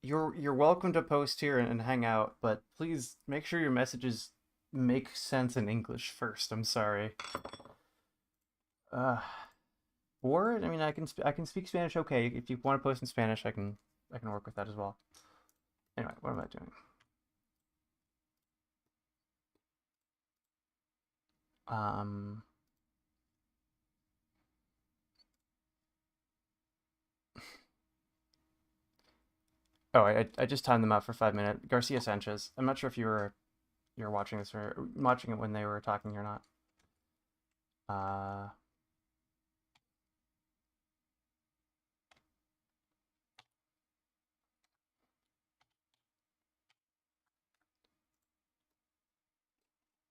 you're welcome to post here and hang out, but please make sure your messages make sense in English first. I'm sorry. Uh, or I mean, I can speak Spanish. Okay, if you want to post in Spanish, I can work with that as well. Anyway, what am I doing? Um. Oh, I just timed them out for 5 minutes. Garcia Sanchez. I'm not sure if you're watching this or watching it when they were talking or not. Uh.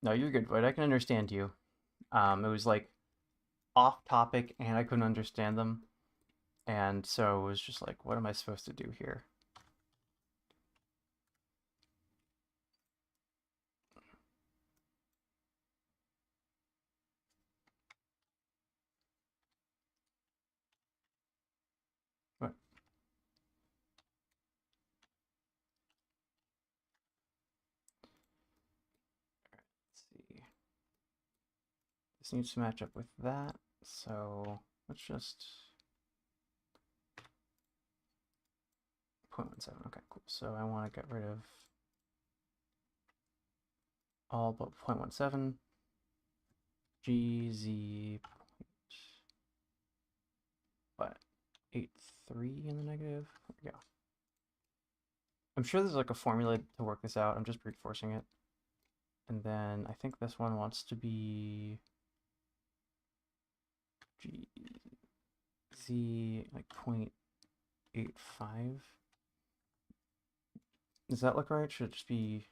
No, you're good, Void. I can understand you. It was like off topic and I couldn't understand them. And so it was just like, what am I supposed to do here? What? Let's see. This needs to match up with that. So let's just 0.17. Okay, cool. So I want to get rid of all but 0.17. GZ what? 83 in the negative. There we go. I'm sure there's like a formula to work this out. I'm just brute forcing it. And then I think this one wants to be GZ like 0.85. Does that look right? Should it just be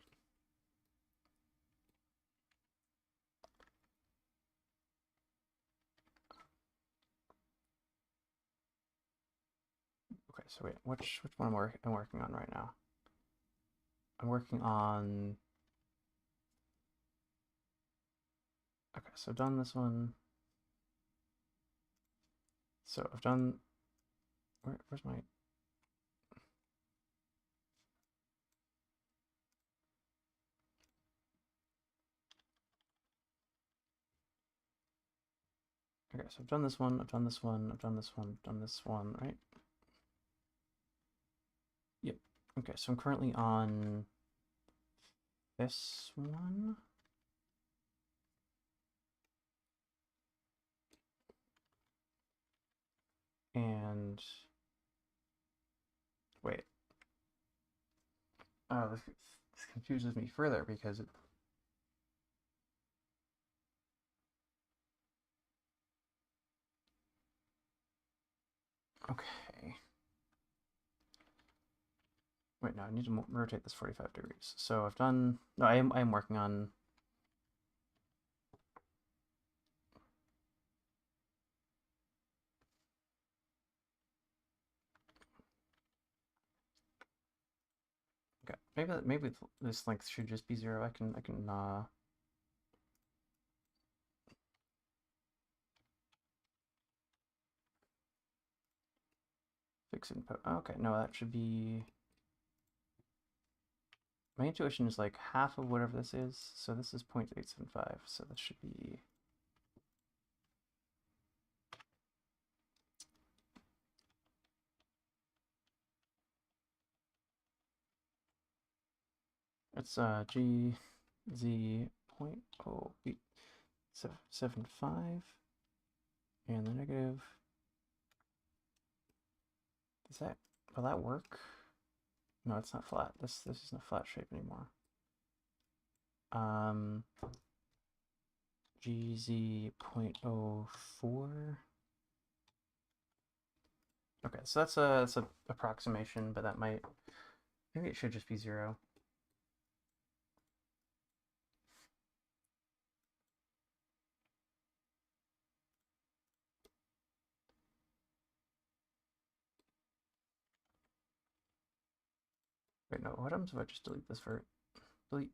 okay? So wait, which one am I working on right now? I'm working on okay. So I've done this one. So I've done where's my okay? So I've done this one. I've done this one. I've done this one. I've done this one. Right? Yep. Okay. So I'm currently on this one. And wait. Oh, this confuses me further because it. Okay. Wait, no, I need to rotate this 45 degrees. So I've done. No, I am working on. Okay, maybe this length should just be 0. I can fix input. Okay, no, that should be... My intuition is like half of whatever this is, so this is 0.875, so that should be... It's G Z 0.0875, and the negative. Does that, will that work? No, it's not flat. This isn't a flat shape anymore. GZ 0.04. Okay, so that's a approximation, but that might, maybe it should just be 0. Wait, no, what happens if I just delete this for delete?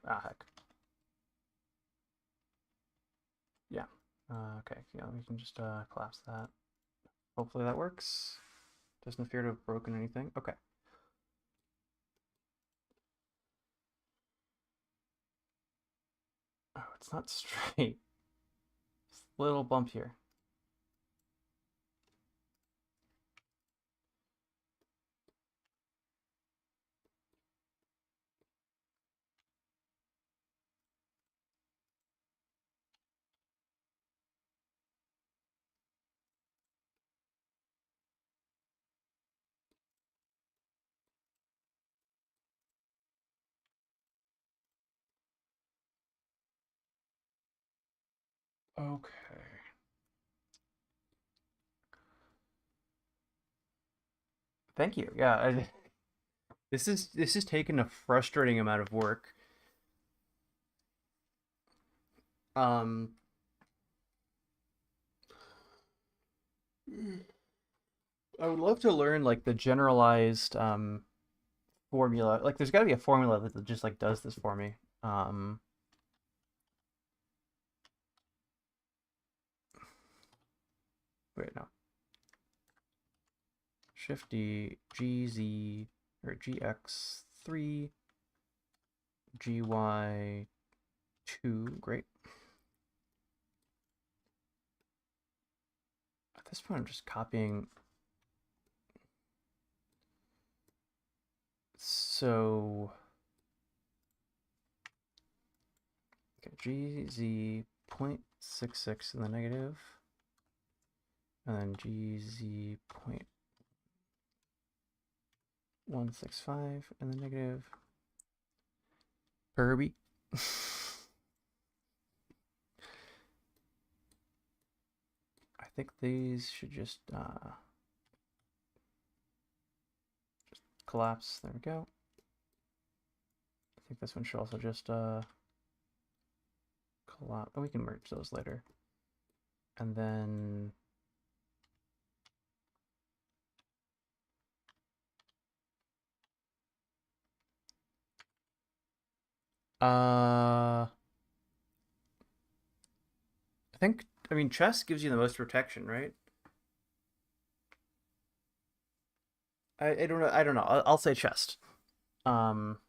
Ah, heck. Yeah. Okay, yeah, we can just collapse that. Hopefully that works. Doesn't appear to have broken anything. Okay. Oh, it's not straight. Just a little bump here. Okay. Thank you. Yeah, this is taken a frustrating amount of work. Um, I would love to learn like the generalized formula. Like, there's got to be a formula that just like does this for me. Wait, no. Shift D, GZ or GX3, GY2. Great. At this point, I'm just copying. So, okay, GZ 0.66 in the negative, and then GZ 0.165 in the negative. Herbie. I think these should just collapse. There we go. I think this one should also just collapse. Oh, we can merge those later. And then I think, I mean, chest gives you the most protection, right? I don't know. I don't know. I'll say chest. Um,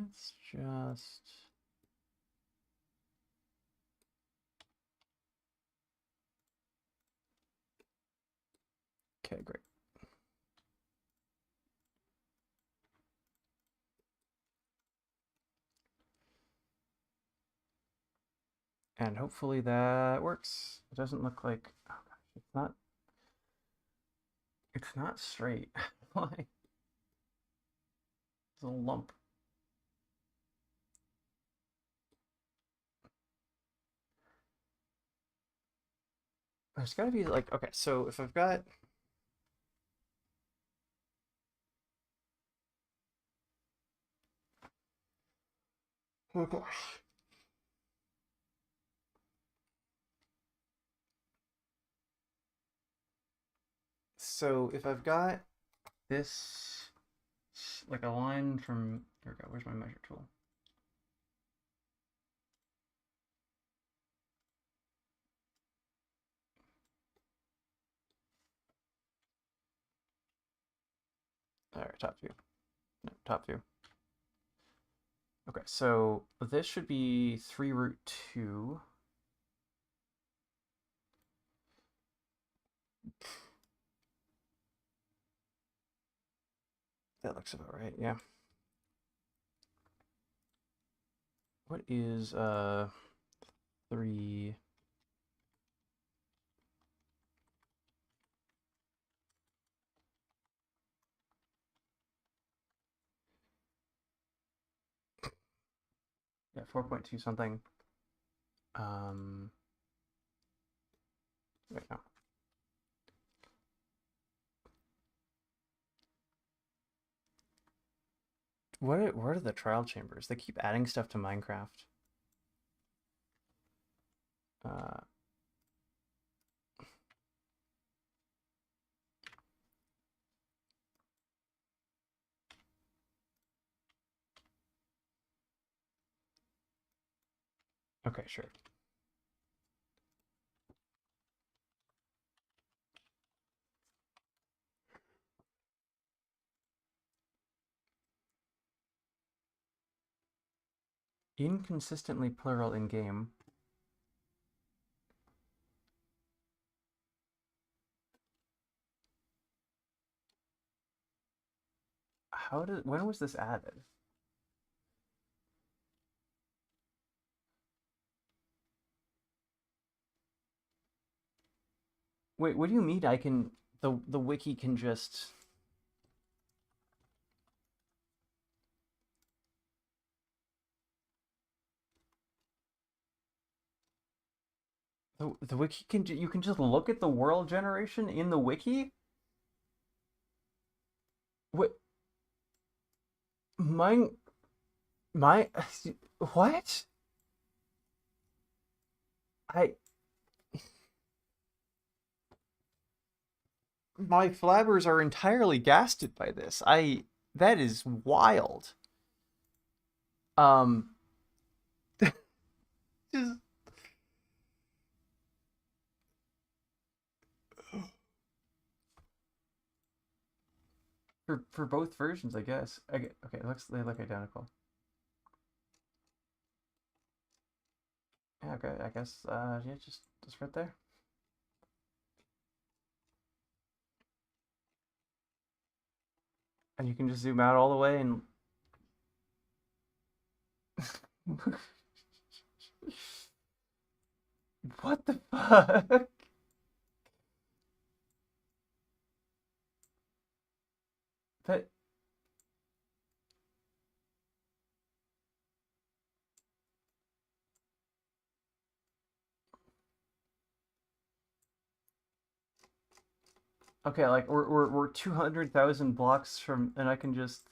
let's just. Okay, great. And hopefully that works. It doesn't look like, oh gosh, it's not straight. Why? It's a lump. There's gotta be like, okay, so if I've got, oh gosh. So if I've got this, like a line from, here we go, where's my measure tool? All right, top view. No, top view. Okay, so this should be 3 root 2. That looks about right, yeah. What is 3? Yeah, 4.2 something. Wait, no. What are the trial chambers? They keep adding stuff to Minecraft. Uh, okay, sure. Inconsistently plural in game. When was this added? Wait, what do you mean I can the wiki can just the wiki can you can just look at the world generation in the wiki? What mine my what? I my flabbers are entirely gasted by this. That is wild. Um just for both versions, I guess. Okay, they look identical. Yeah, okay, I guess yeah, just right there. And you can just zoom out all the way and what the fuck? That okay, like we're 200,000 blocks from, and I can just.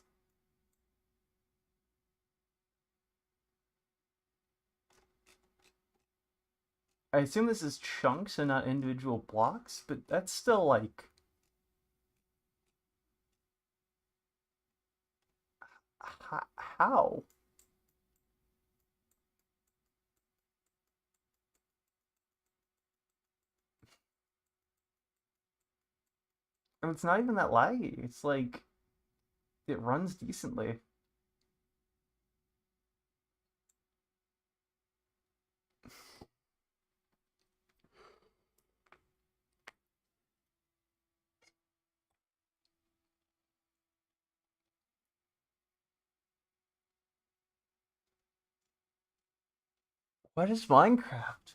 I assume this is chunks and not individual blocks, but that's still like. How? And it's not even that laggy. It's like it runs decently. What is Minecraft?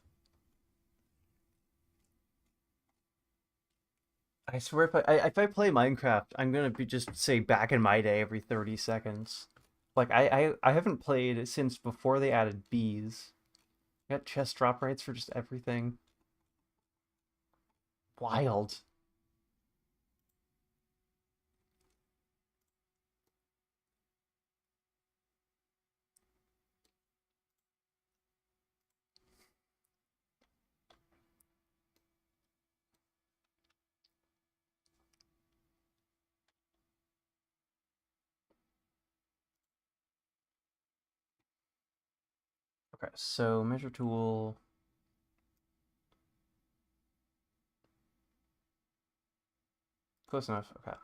I swear, if I play Minecraft, I'm gonna be just say back in my day every 30 seconds. Like I haven't played since before they added bees. Got chest drop rates for just everything. Wild. Okay, so measure tool. Close enough. Okay.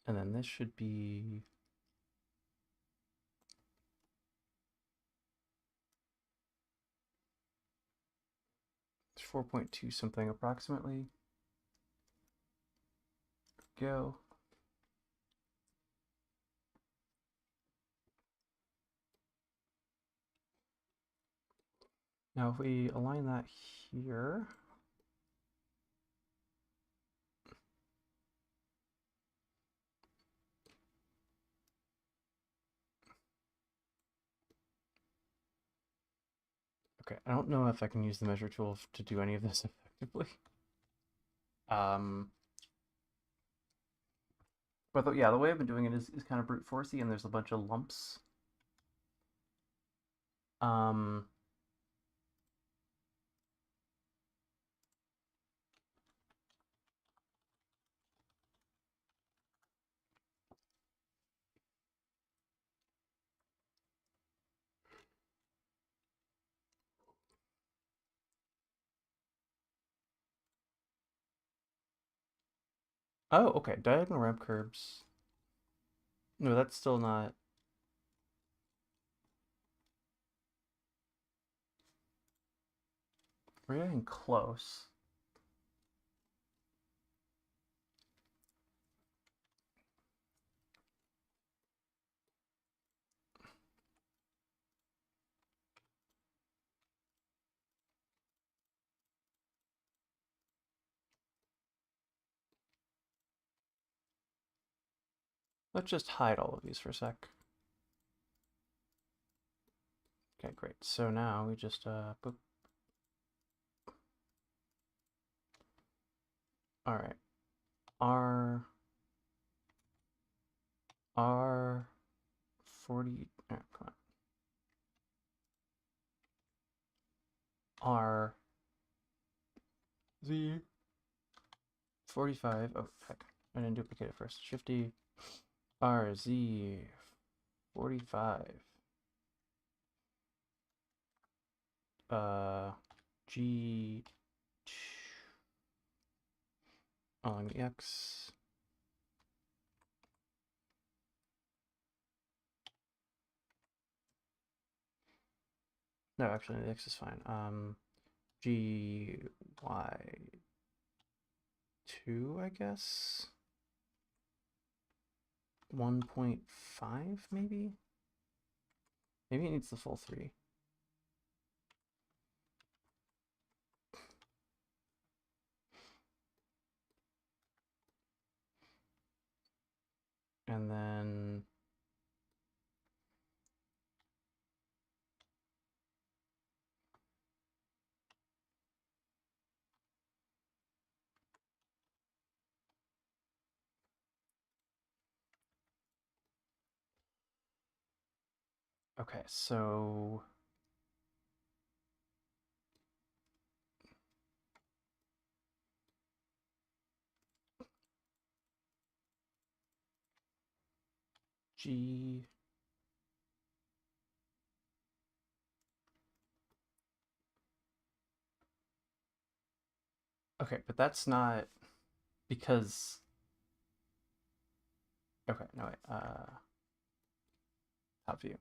And then this should be 4.2 something approximately. Go. Now if we align that here, okay, I don't know if I can use the measure tool to do any of this effectively. But yeah, the way I've been doing it is kind of brute forcey, and there's a bunch of lumps. Um, oh, okay, diagonal ramp curbs. No, that's still not. We're getting close. Let's just hide all of these for a sec. Okay, great. So now we just boop. All right. R 40. Oh, come on. R Z 45. Oh heck, I didn't duplicate it first. Shifty R Z 45. G on the X. No, actually the X is fine. G Y 2, I guess. 1.5 maybe? Maybe it needs the full 3. And then okay, so G okay, but that's not because okay, no wait, top view.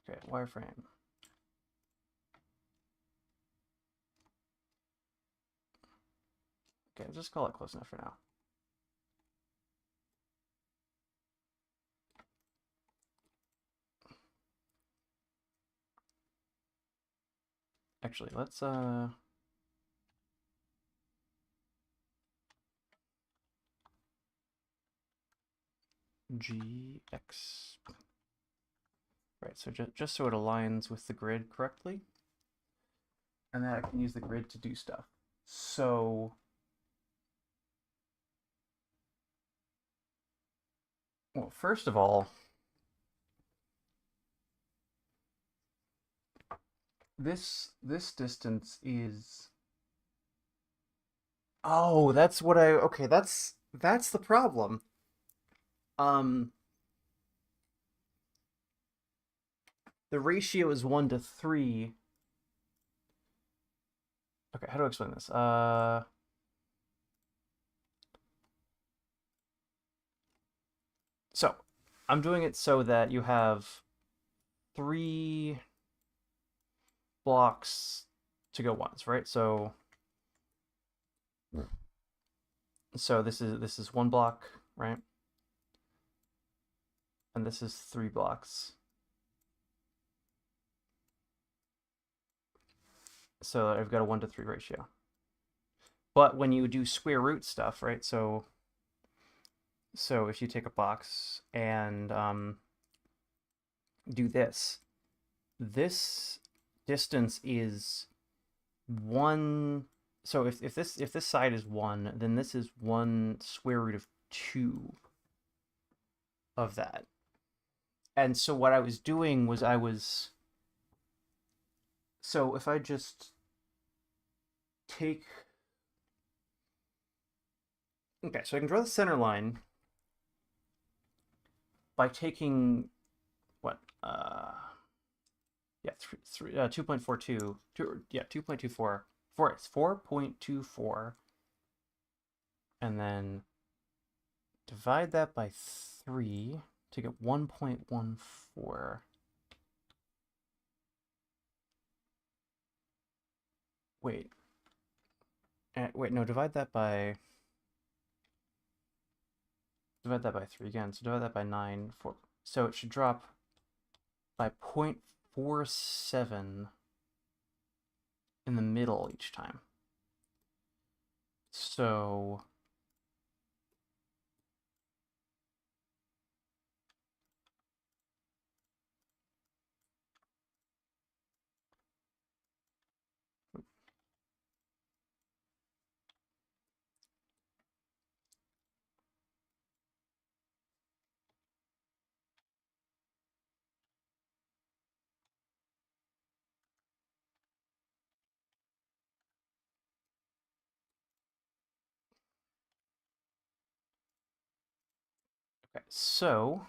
Okay, wireframe. Okay, just call it close enough for now. Actually, let's GX. Right, so just so it aligns with the grid correctly. And then I can use the grid to do stuff. So well, first of all, this distance is oh, that's what I okay, that's the problem. Um the ratio is 1 to 3. Okay, how do I explain this? So I'm doing it so that you have 3 blocks to go once, right? So this is 1 block, right? And this is 3 blocks. So I've got a 1 to 3 ratio. But when you do square root stuff, right? So if you take a box and do this distance is 1. So if this side is 1, then this is 1 square root of 2 of that. And so what I was doing was so if I just take, okay, so I can draw the center line by taking what, yeah, 2.42, yeah, 2.24, it's 4.24, and then divide that by 3 to get 1.14. Wait, no, divide that by 3 again. So divide that by 9, 4. So it should drop by 0.47 in the middle each time. So okay, so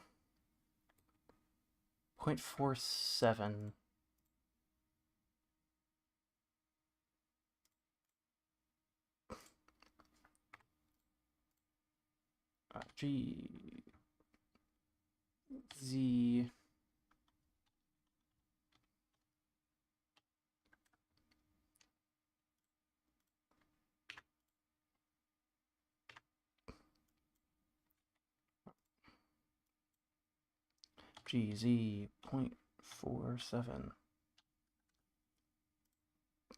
0.47 G Z GZ 0.47,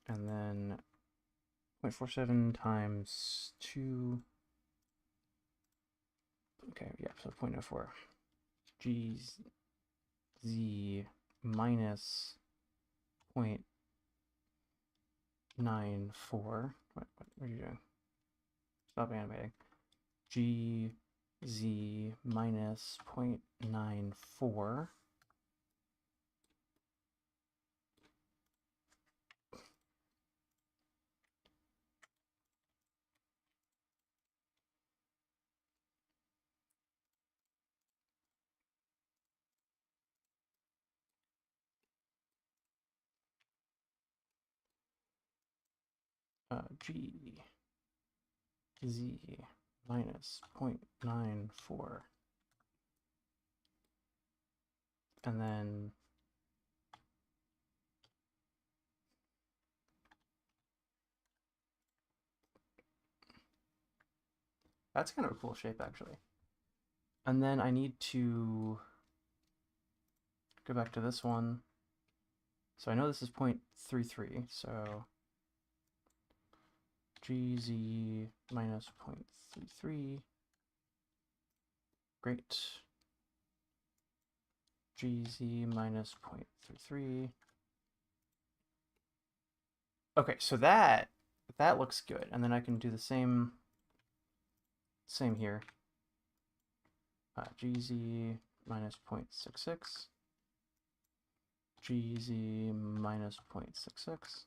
and then 0.47 times 2. Okay, yeah, so 0.04 GZ minus 0.94. What are you doing? Stop animating. GZ minus 0.94. GZ minus 0.94. And then that's kind of a cool shape, actually. And then I need to go back to this one. So I know this is 0.33, so GZ minus 0.33. Great. GZ minus 0.33. Okay, so that looks good. And then I can do the same here. GZ minus 0.66. GZ minus 0.66.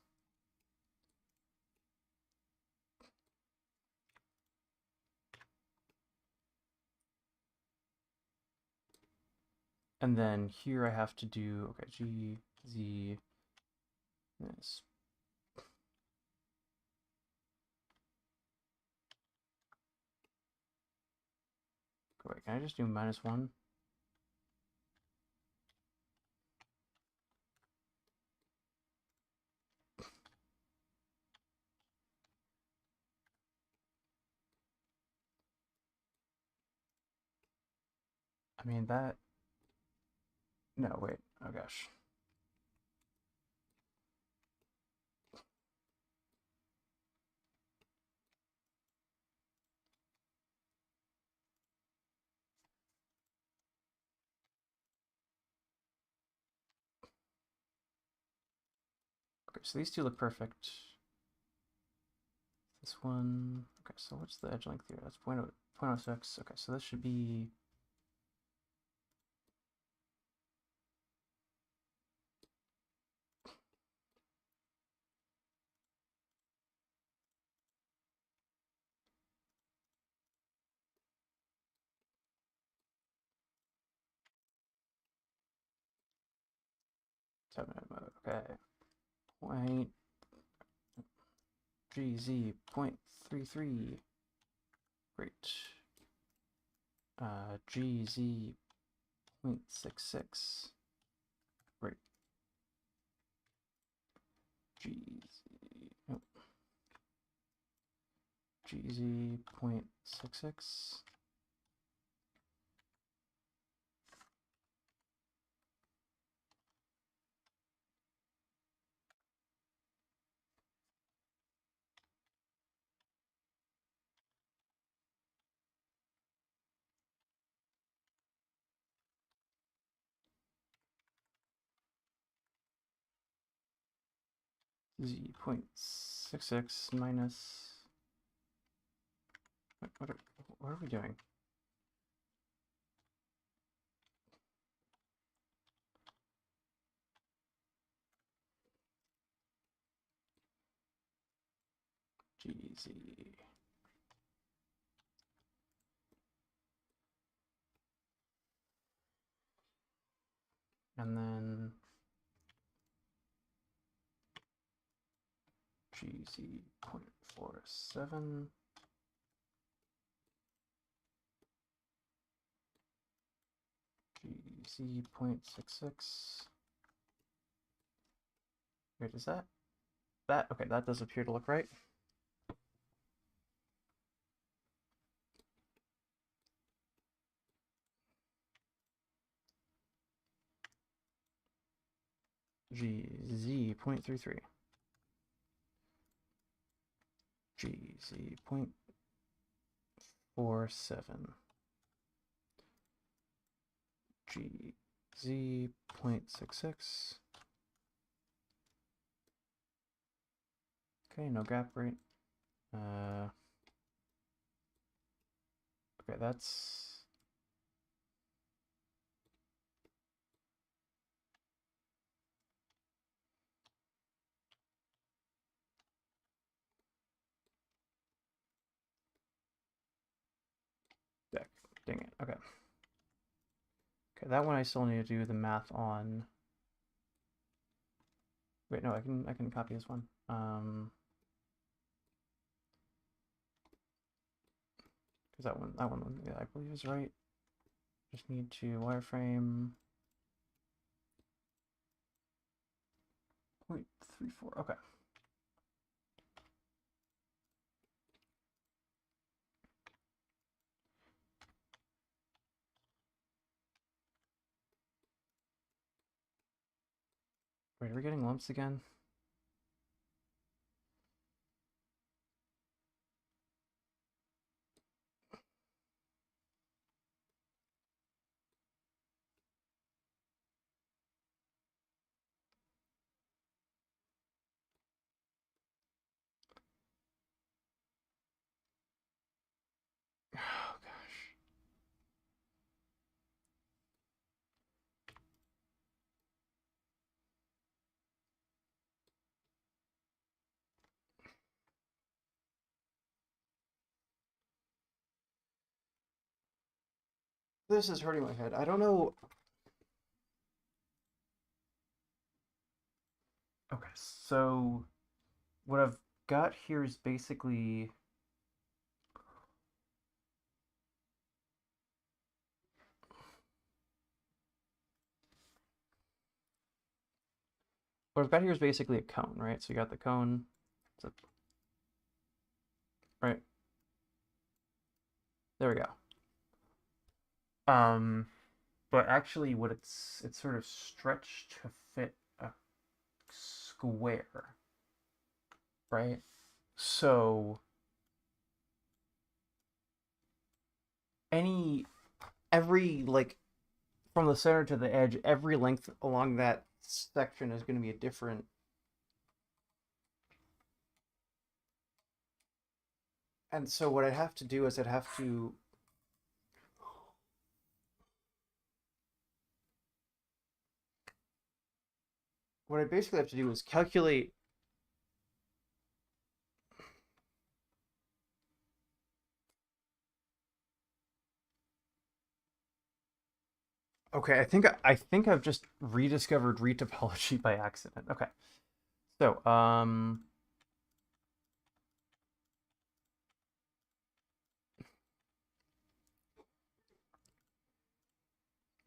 And then here I have to do, okay, GZ minus Wait, can I just do -1? I mean, that... No, wait. Oh, gosh. Okay, so these two look perfect. This one... Okay, so what's the edge length here? That's 0.06. Okay, so this should be... mode. Okay. Point GZ 0.33. Great. GZ 0.66. Great. GZ. Oh. GZ 0.66. Z 0.66 minus... What are we doing? GZ. And then GZ 0.47. GZ 0.66. Wait, is that? Okay, that does appear to look right. GZ 0.33. GZ 0.47. GZ 0.66. Okay, no gap rate. Okay, that's... Dang it. Okay. Okay, that one I still need to do the math on. Wait, no, I can copy this one. Because that one, yeah, I believe is right. Just need to wireframe 0.34. Okay. Wait, are we getting lumps again? Oh gosh. This is hurting my head. I don't know. Okay, so what I've got here is basically what I've got here is basically a cone, right? So you got the cone, right? There we go. But actually, what it's sort of stretched to fit a square, right? So every like from the center to the edge, every length along that section is going to be a different. And so what I'd have to do is I'd have to what I basically have to do is calculate. Okay, I think I've just rediscovered retopology by accident. Okay. So,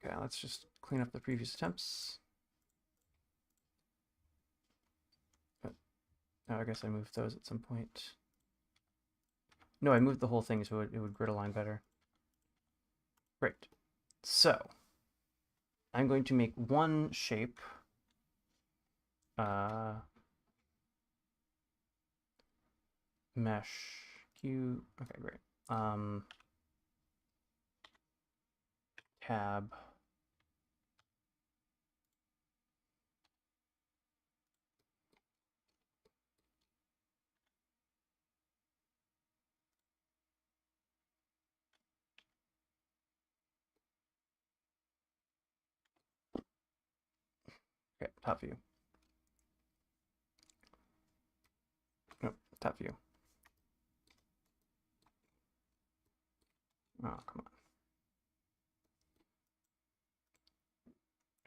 okay, let's just clean up the previous attempts. Oh, I guess I moved those at some point. No, I moved the whole thing so it would grid align better. Great. So, I'm going to make one shape. Mesh Q. Okay, great. Tab. Okay, top view. Nope, top view. Oh, come on.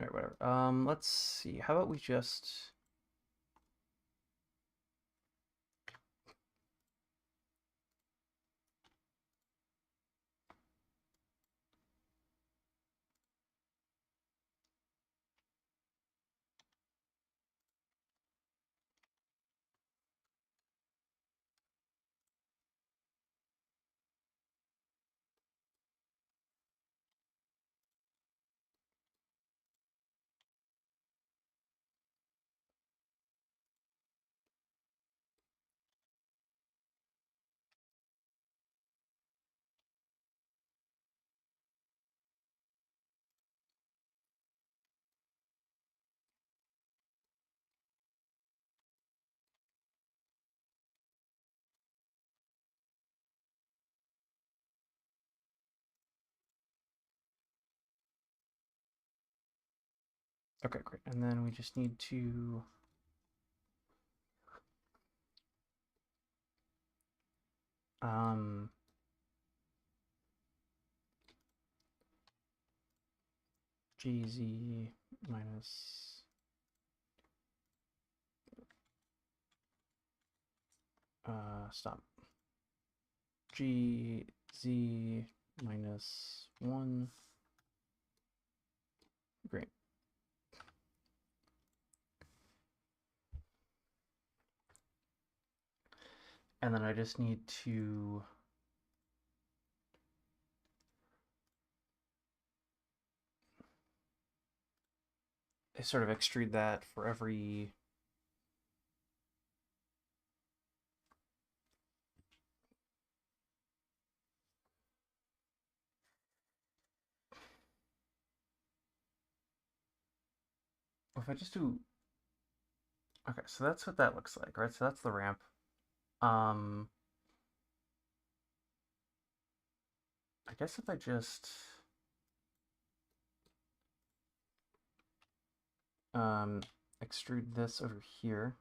All right, whatever. Let's see. How about we just okay, great. And then we just need to um GZ minus stop. GZ minus 1. Great. And then I just need to sort of extrude that for every if I just do okay, so that's what that looks like, right? So that's the ramp. I guess if I just extrude this over here.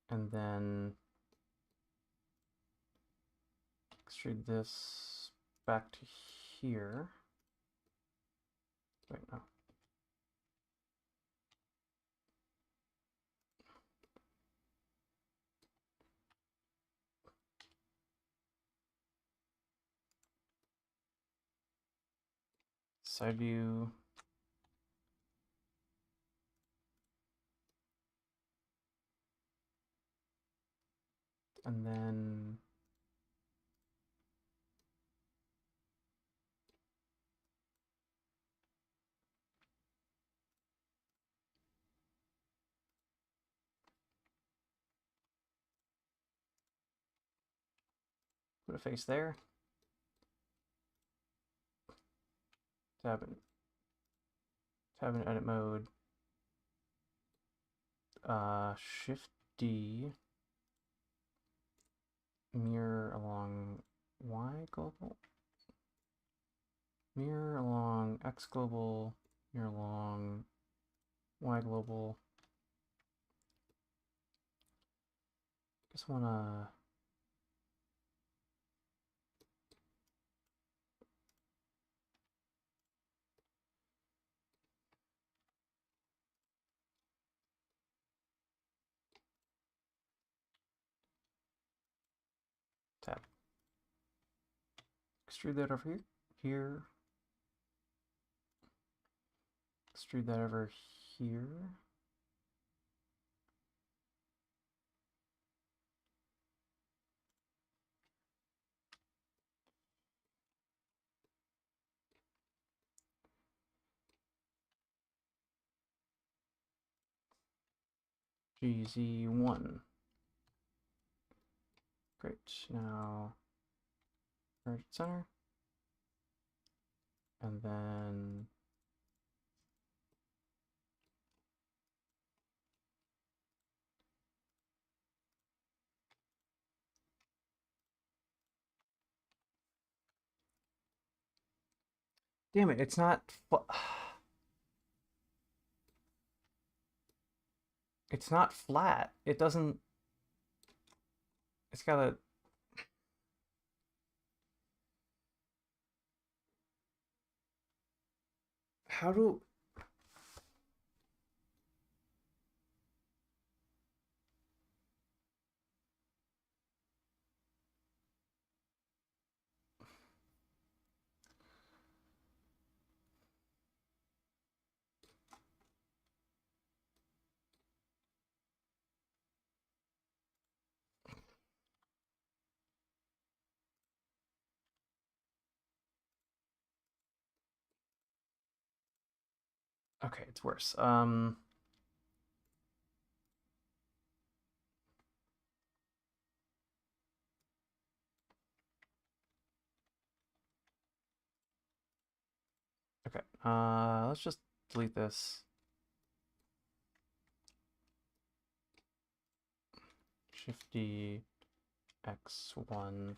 And then extrude this back to here. Wait, no. side view. And then put a face there. Tab in edit mode. Shift D. Mirror along Y global. Mirror along X global. Mirror along Y global. Just wanna tab. Extrude that over here. Extrude that over here. GZ1. Great. Now merge center. And then damn it, it's not it's not flat. It doesn't, it's got a, how do, okay, it's worse. Okay, let's just delete this. Shift D, X1,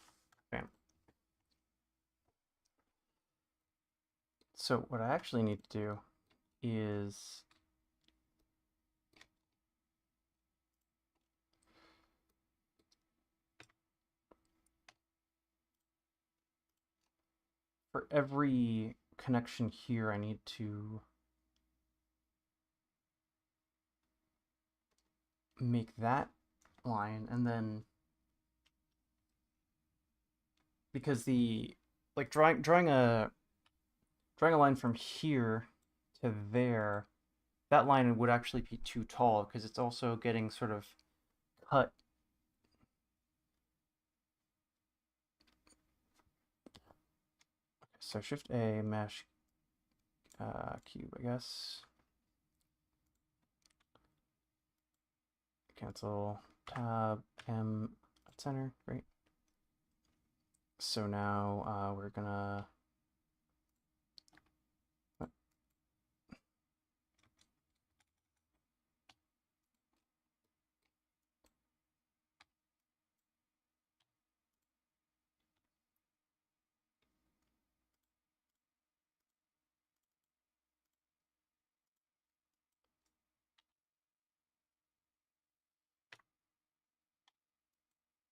bam. So what I actually need to do is for every connection here, I need to make that line, and then because the like drawing a line from here to there, that line would actually be too tall because it's also getting sort of cut. So Shift A, mesh cube, I guess. Cancel, tab, M, center, great. So now we're gonna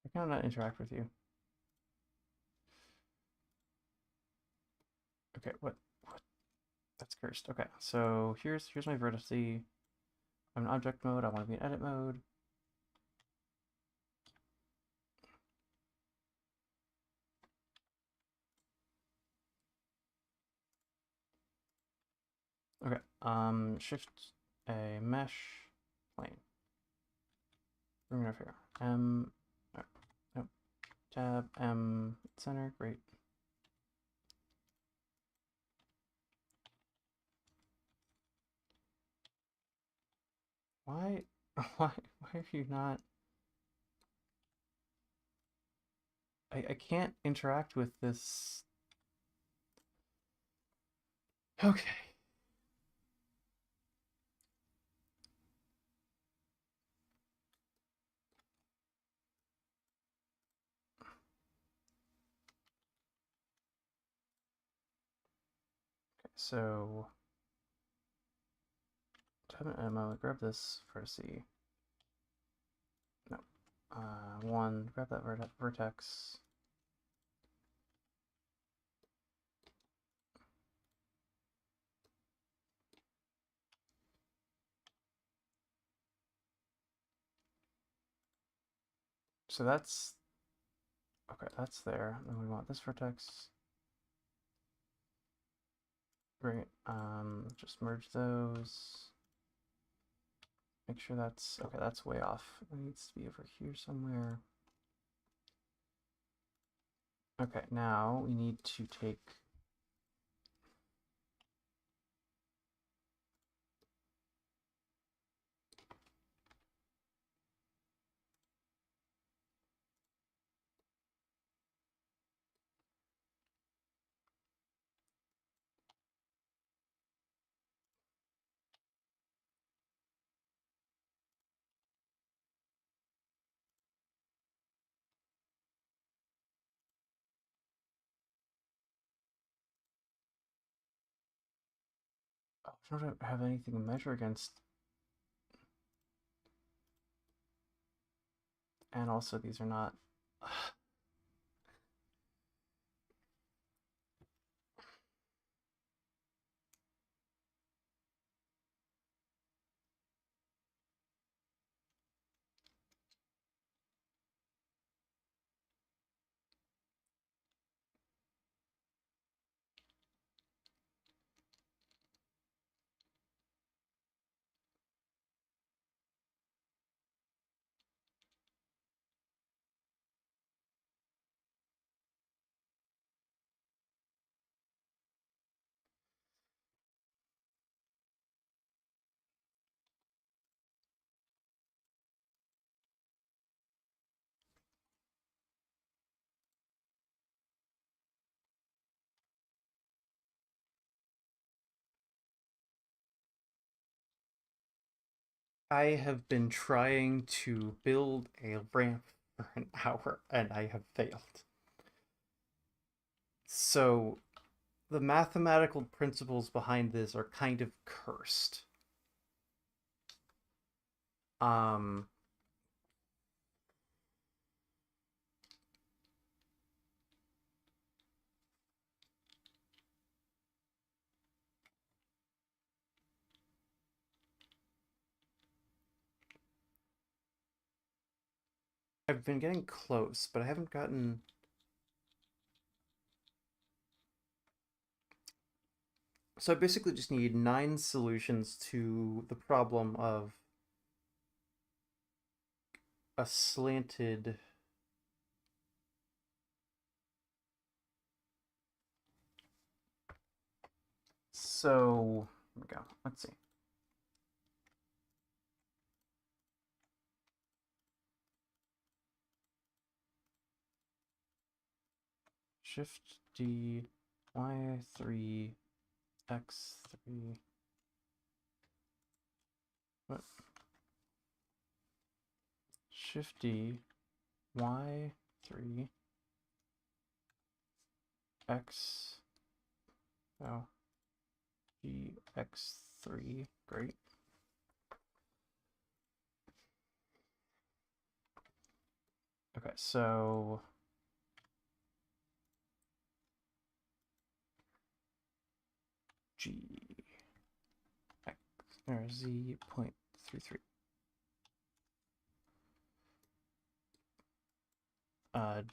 I cannot interact with you. Okay, what? That's cursed. Okay, so here's my vertex. I'm in object mode. I want to be in edit mode. Okay, shift a mesh plane. Bring it over here. Nope. Tab M center, great. Why why are you not? I can't interact with this. Okay. So tab M, I'll grab this for C. No. One, grab that vertex. So that's okay, that's there. Then we want this vertex. Great. Just merge those. Make sure that's okay, that's way off. It needs to be over here somewhere. Okay, now we need to take I don't have anything to measure against. And also these are not I have been trying to build a ramp for an hour and I have failed. So the mathematical principles behind this are kind of cursed. Um I've been getting close, but I haven't gotten. So I basically just need 9 solutions to the problem of a slanted. So here we go. Let's see. Shift D, Y3, X3. What? Shift D, Y3, X. Oh, GX3. Great. Okay, so G X or Z.33.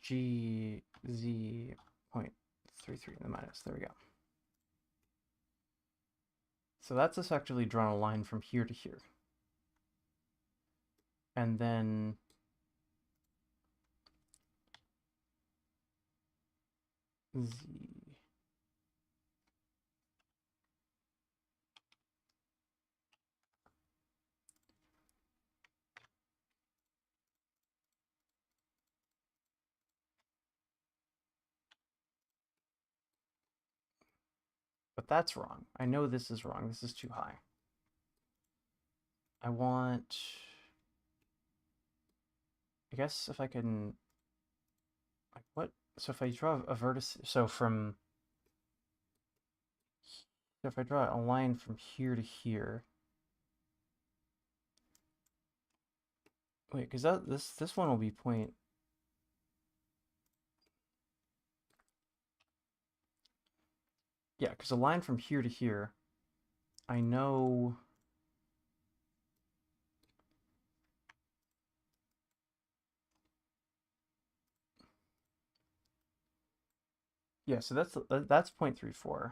G Z.33 in the minus. There we go. So that's effectively drawn a line from here to here. And then Z. But that's wrong. I know this is wrong. This is too high. I want... I guess if I can... Like, what? So if I draw a vertex... So from... So if I draw a line from here to here... Wait, because this one will be point... Yeah, because a line from here to here, I know... Yeah, so that's 0.34.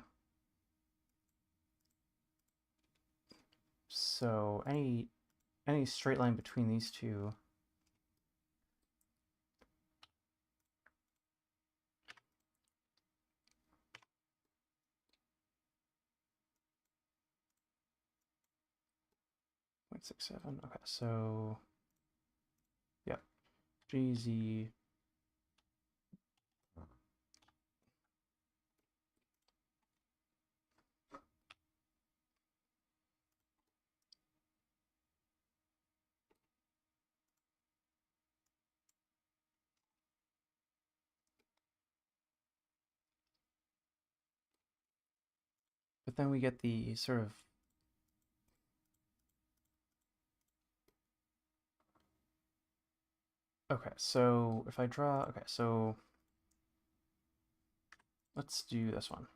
So any straight line between these two... .67. Okay, so yeah, GZ. But then we get the sort of okay. So if I draw, okay, so let's do this one.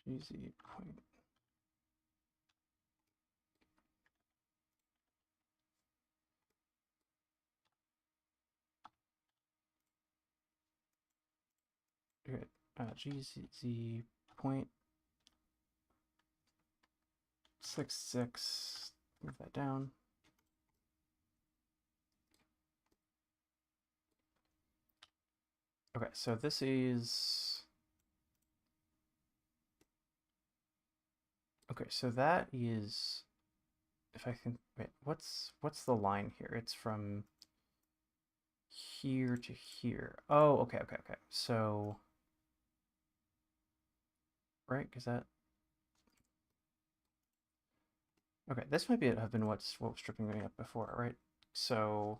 GZ point. Okay, GZ point 66. Move that down. Okay, so this is okay. So that is if I can wait. What's the line here? It's from here to here. Oh, okay, okay, okay. So right, because that okay, this might have been what was tripping me up before, right? So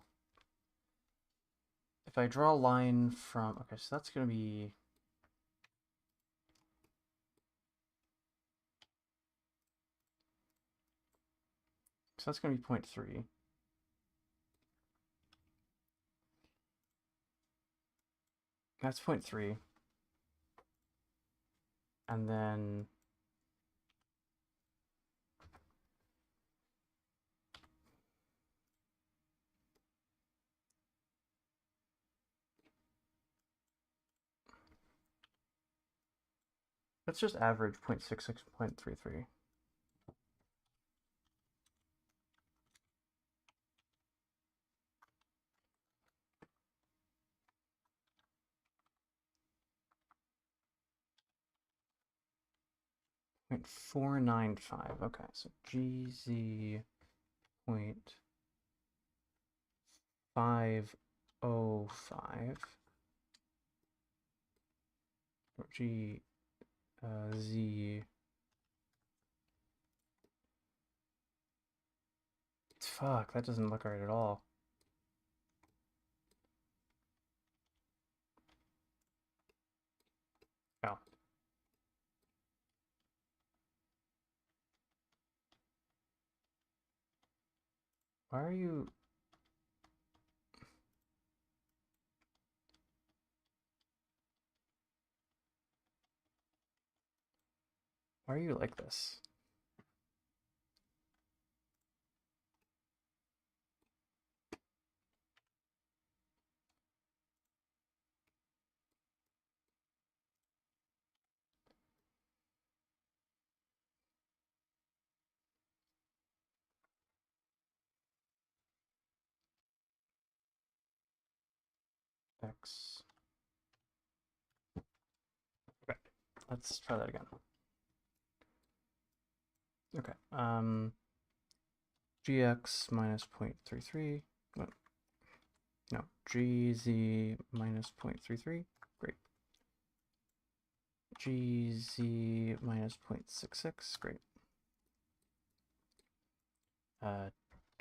if I draw a line from okay, so that's gonna be so that's gonna be 0.3. That's 0.3. And then let's just average 0.66, 0.33. Point 495. Okay, so GZ point 505 or Z. Fuck, that doesn't look right at all. Oh. Why are you... Why are you like this? x. Okay, let's try that again. Okay, gx minus 0.33. No, gz minus 0.33. Great. gz minus 0.66. Great.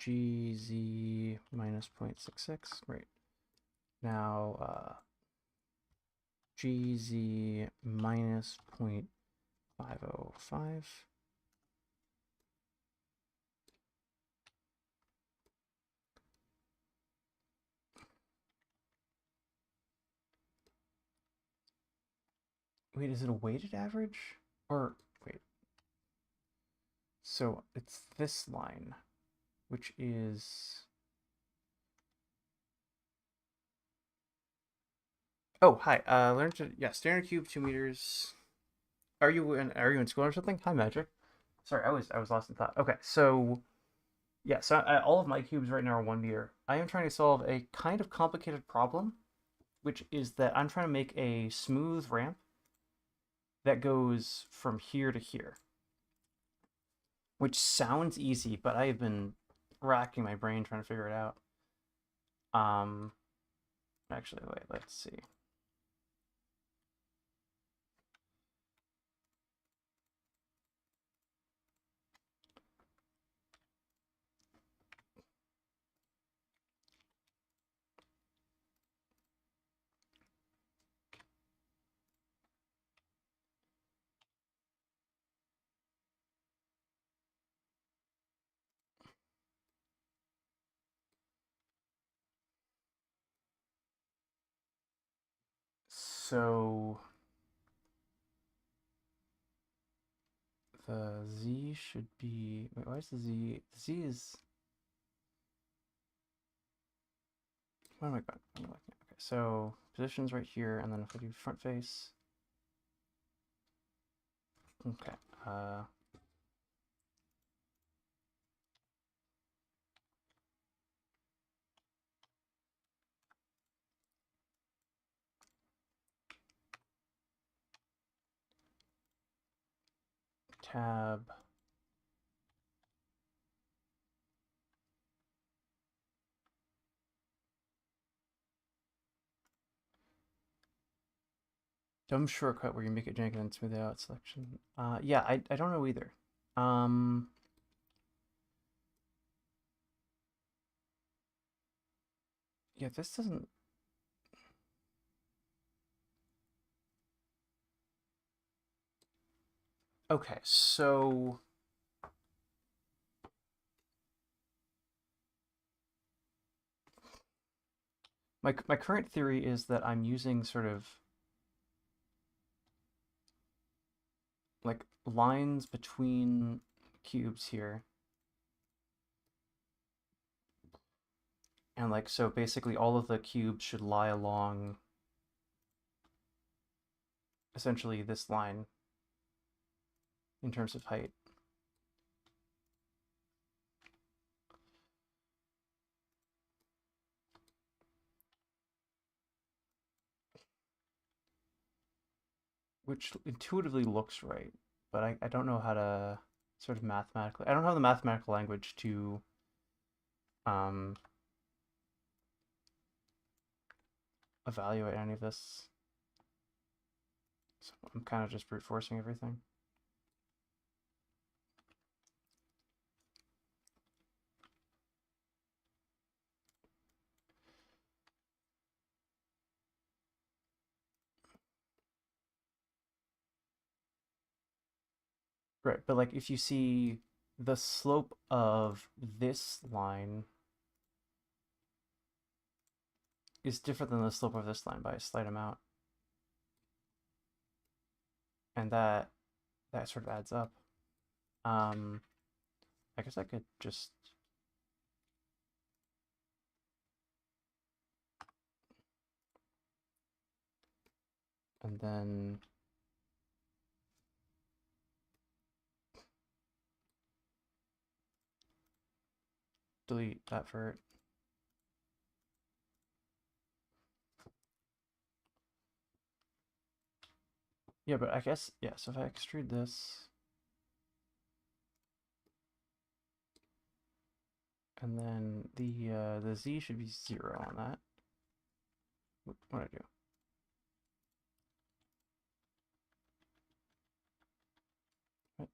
gz minus 0.66. Great. Now gz minus 0.505. Wait, is it a weighted average? Or, wait. So it's this line, which is... Oh, hi. Learn to... Yeah, standard cube, 2 meters. Are you in school or something? Hi, Magic. Sorry, I was lost in thought. Okay, so... Yeah, so all of my cubes right now are 1 meter. I am trying to solve a kind of complicated problem, which is that I'm trying to make a smooth ramp that goes from here to here. Which sounds easy, but I have been racking my brain trying to figure it out. Actually, wait, let's see. So the z should be... Wait, why is the z... The z is... What am I going? I'm looking at? Okay, so positions right here, and then if I do front face... Okay, tab... Dumb shortcut where you make it jank and then smooth it out selection. Yeah, I don't know either. Yeah, this doesn't... Okay, so... My current theory is that I'm using sort of like lines between cubes here. And like, so basically all of the cubes should lie along essentially this line in terms of height. Which intuitively looks right, but I don't know how to sort of mathematically, I don't have the mathematical language to evaluate any of this. So I'm kind of just brute forcing everything. Right, but like if you see the slope of this line is different than the slope of this line by a slight amount. And that sort of adds up. I guess I could just and then delete that vert. Yeah, but I guess, yeah, so if I extrude this, and then the Z should be 0 on that. What did I do? What?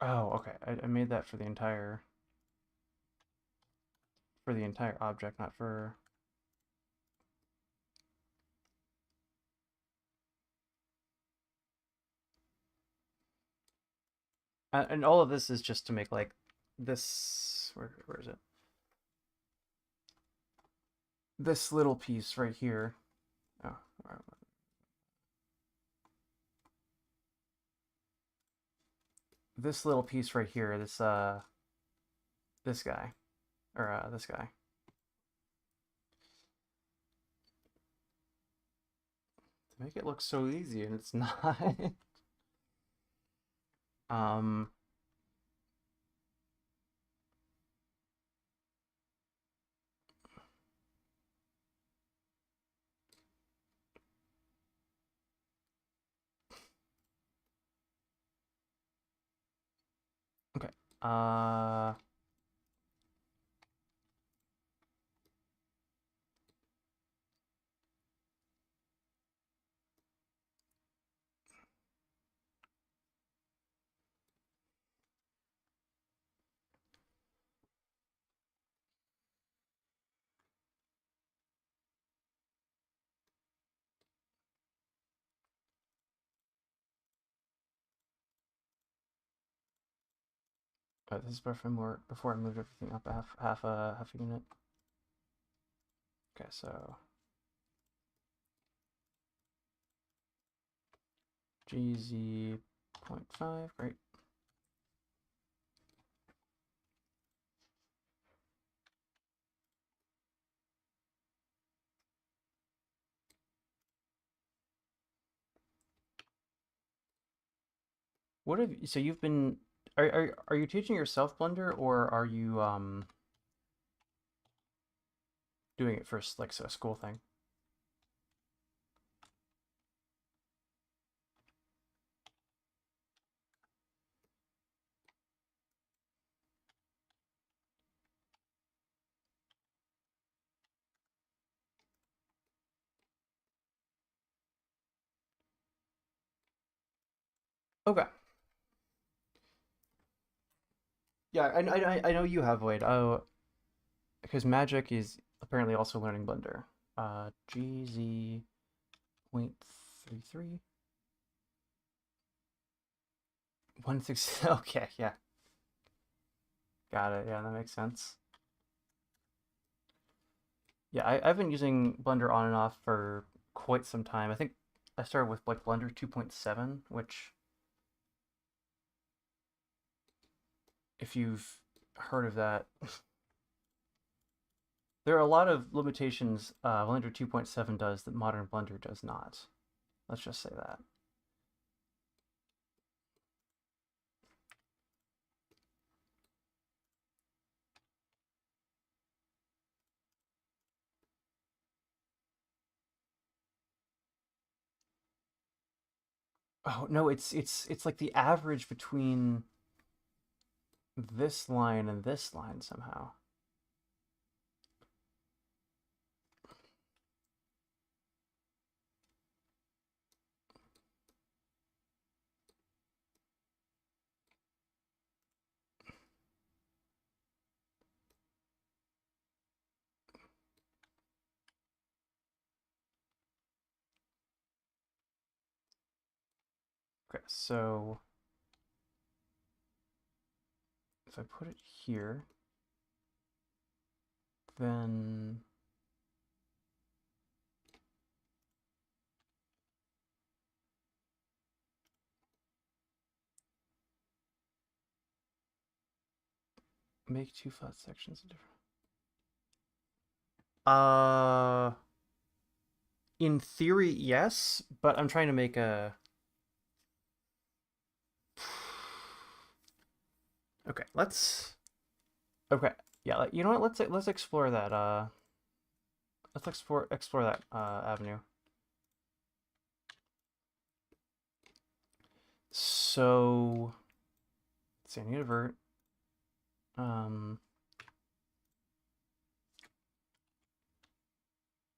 Oh, okay. I made that for the entire object, not for. And all of this is just to make like this. Where is it? This little piece right here. Oh, this little piece right here. This guy, or this guy. To make it look so easy, and it's not. um. Okay. This is before I moved everything up half a unit. Okay, so GZ 0.5, great. What have so you've been are you teaching yourself Blender, or are you doing it for like a school thing? Okay. Yeah, I know you have Void. Oh, because Magic is apparently also learning Blender. GZ 0.33 160. Okay, yeah, got it. Yeah, that makes sense. Yeah, I've been using Blender on and off for quite some time. I think I started with like Blender 2.7, which, if you've heard of that, there are a lot of limitations Blender 2.7 does that modern Blender does not. Let's just say that. Oh no, it's like the average between this line and this line somehow. Okay, so if I put it here, then make two flat sections different. Uh, in theory, yes, but I'm trying to make a. Okay, let's. Okay, Yeah, you know what? Let's explore that. Let's explore that avenue. So, let's see. I need a vert. Um,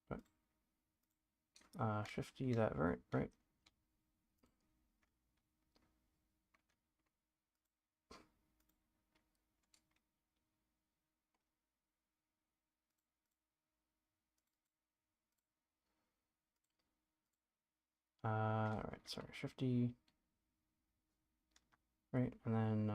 but, shifty that vert, right? All right. Sorry, shifty. Right, and then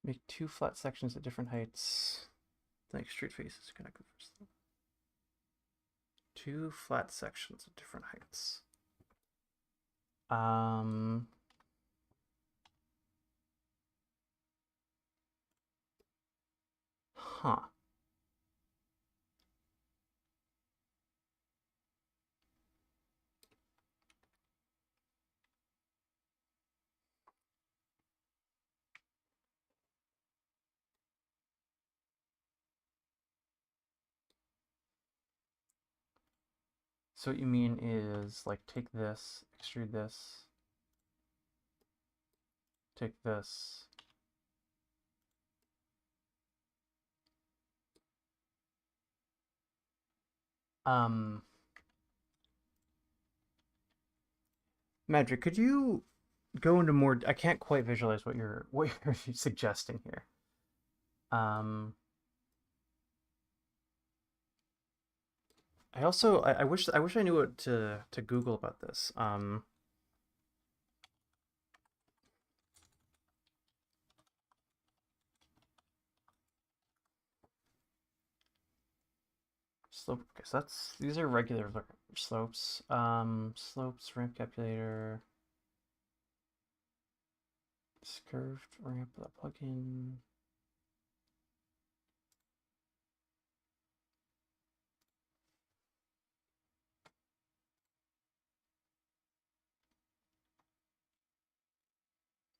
make two flat sections at different heights. Like straight faces connect the first. Two flat sections at different heights. Um. Huh. So what you mean is like take this, extrude this, take this. Magic, could you go into more? I can't quite visualize what you're suggesting here. Um, I wish I knew what to Google about this. Slope. Okay, so these are regular slopes. Slopes ramp calculator. This curved ramp that plugin.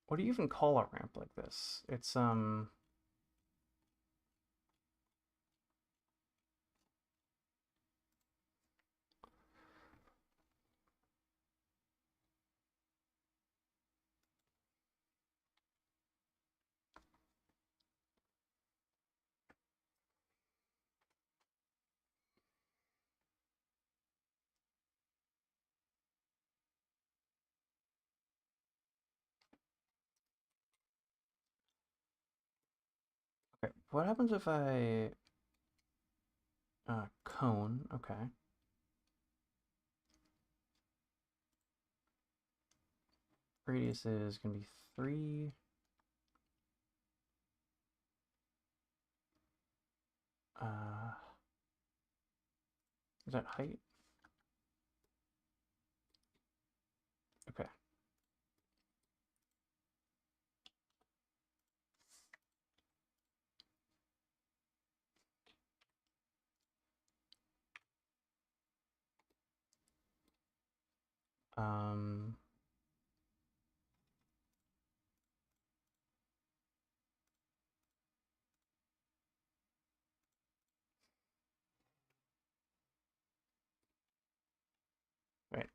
What do you even call a ramp like this? It's okay. What happens if I cone? Okay. Radius is gonna be 3. Uh, is that height? Okay. Um, right.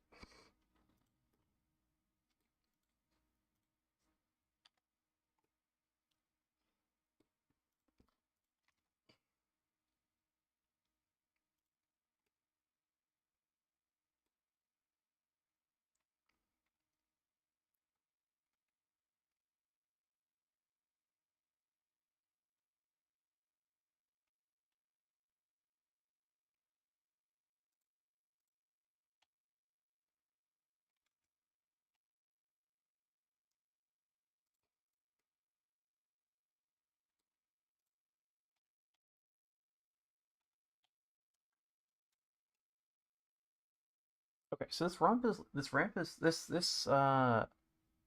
Okay. So this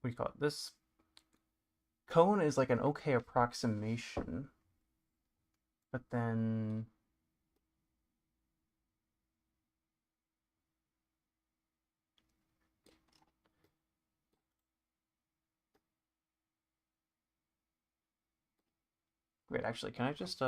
what do you call it? This cone is like an okay approximation, but then Wait, actually, can I just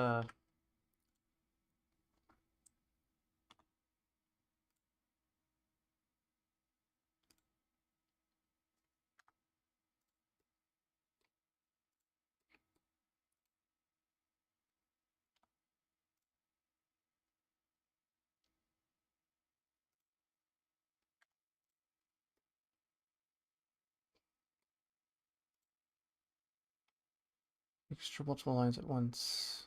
extrude multiple lines at once?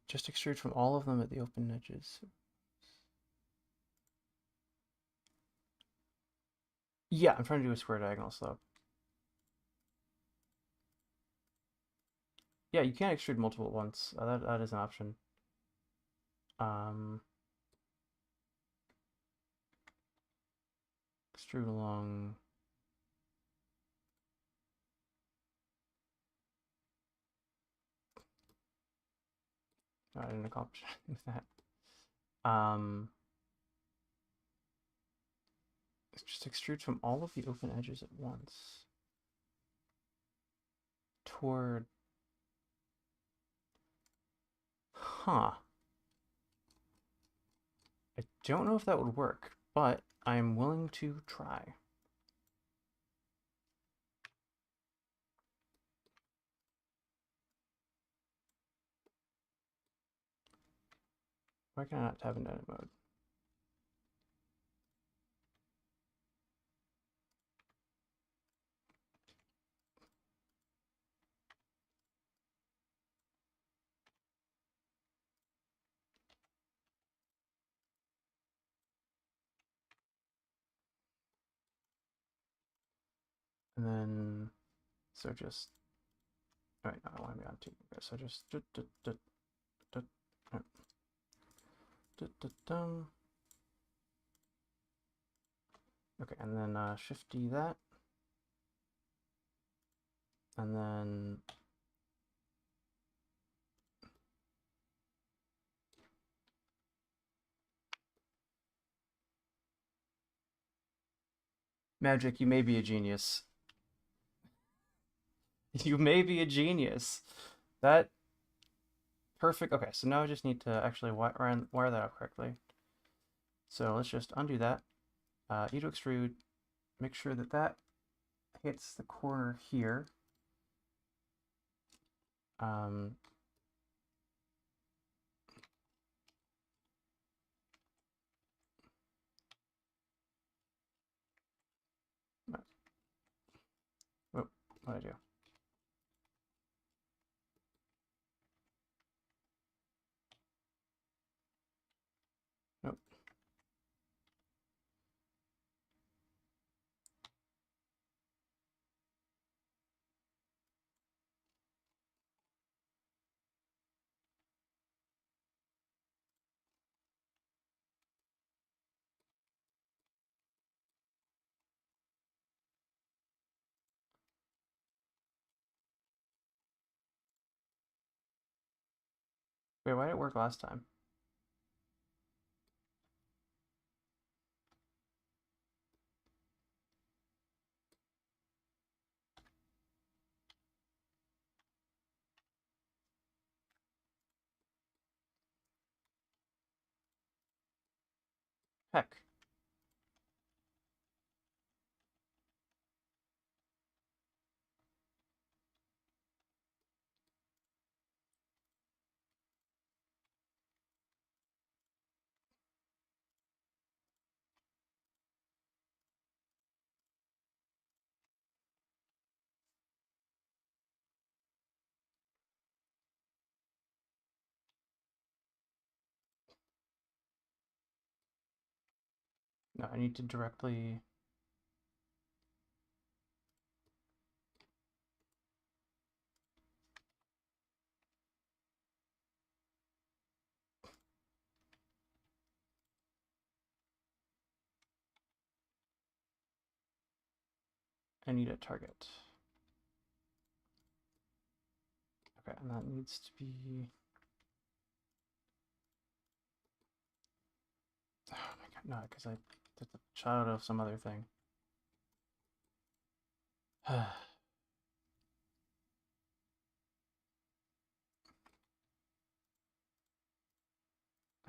Just extrude from all of them at the open edges. Yeah, I'm trying to do a square diagonal slope. Yeah, you can't extrude multiple at once. That is an option. Extrude along. No, I didn't accomplish anything with that. Just extrude from all of the open edges at once. Toward. Huh. I don't know if that would work, but I'm willing to try. Why can I not tab in edit mode? And then, so just, all right, no, I want to be on two. So just, okay, and then shift D that, and then Magic, you may be a genius. You may be a genius. That perfect. Okay, so now I just need to actually wire that up correctly. So let's just undo that. E to extrude. Make sure that that hits the corner here. Oh, what did I do? Nope. Wait, why did it work last time? Heck. No, I need to directly... I need a target. Okay, and that needs to be... Oh my god, no, because I did the child of some other thing.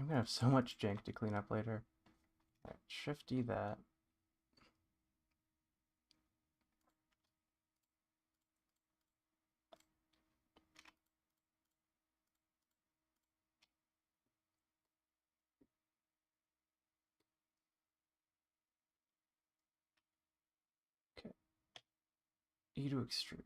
I'm gonna have so much jank to clean up later. Alright, Shift-D that. Okay. E to extrude.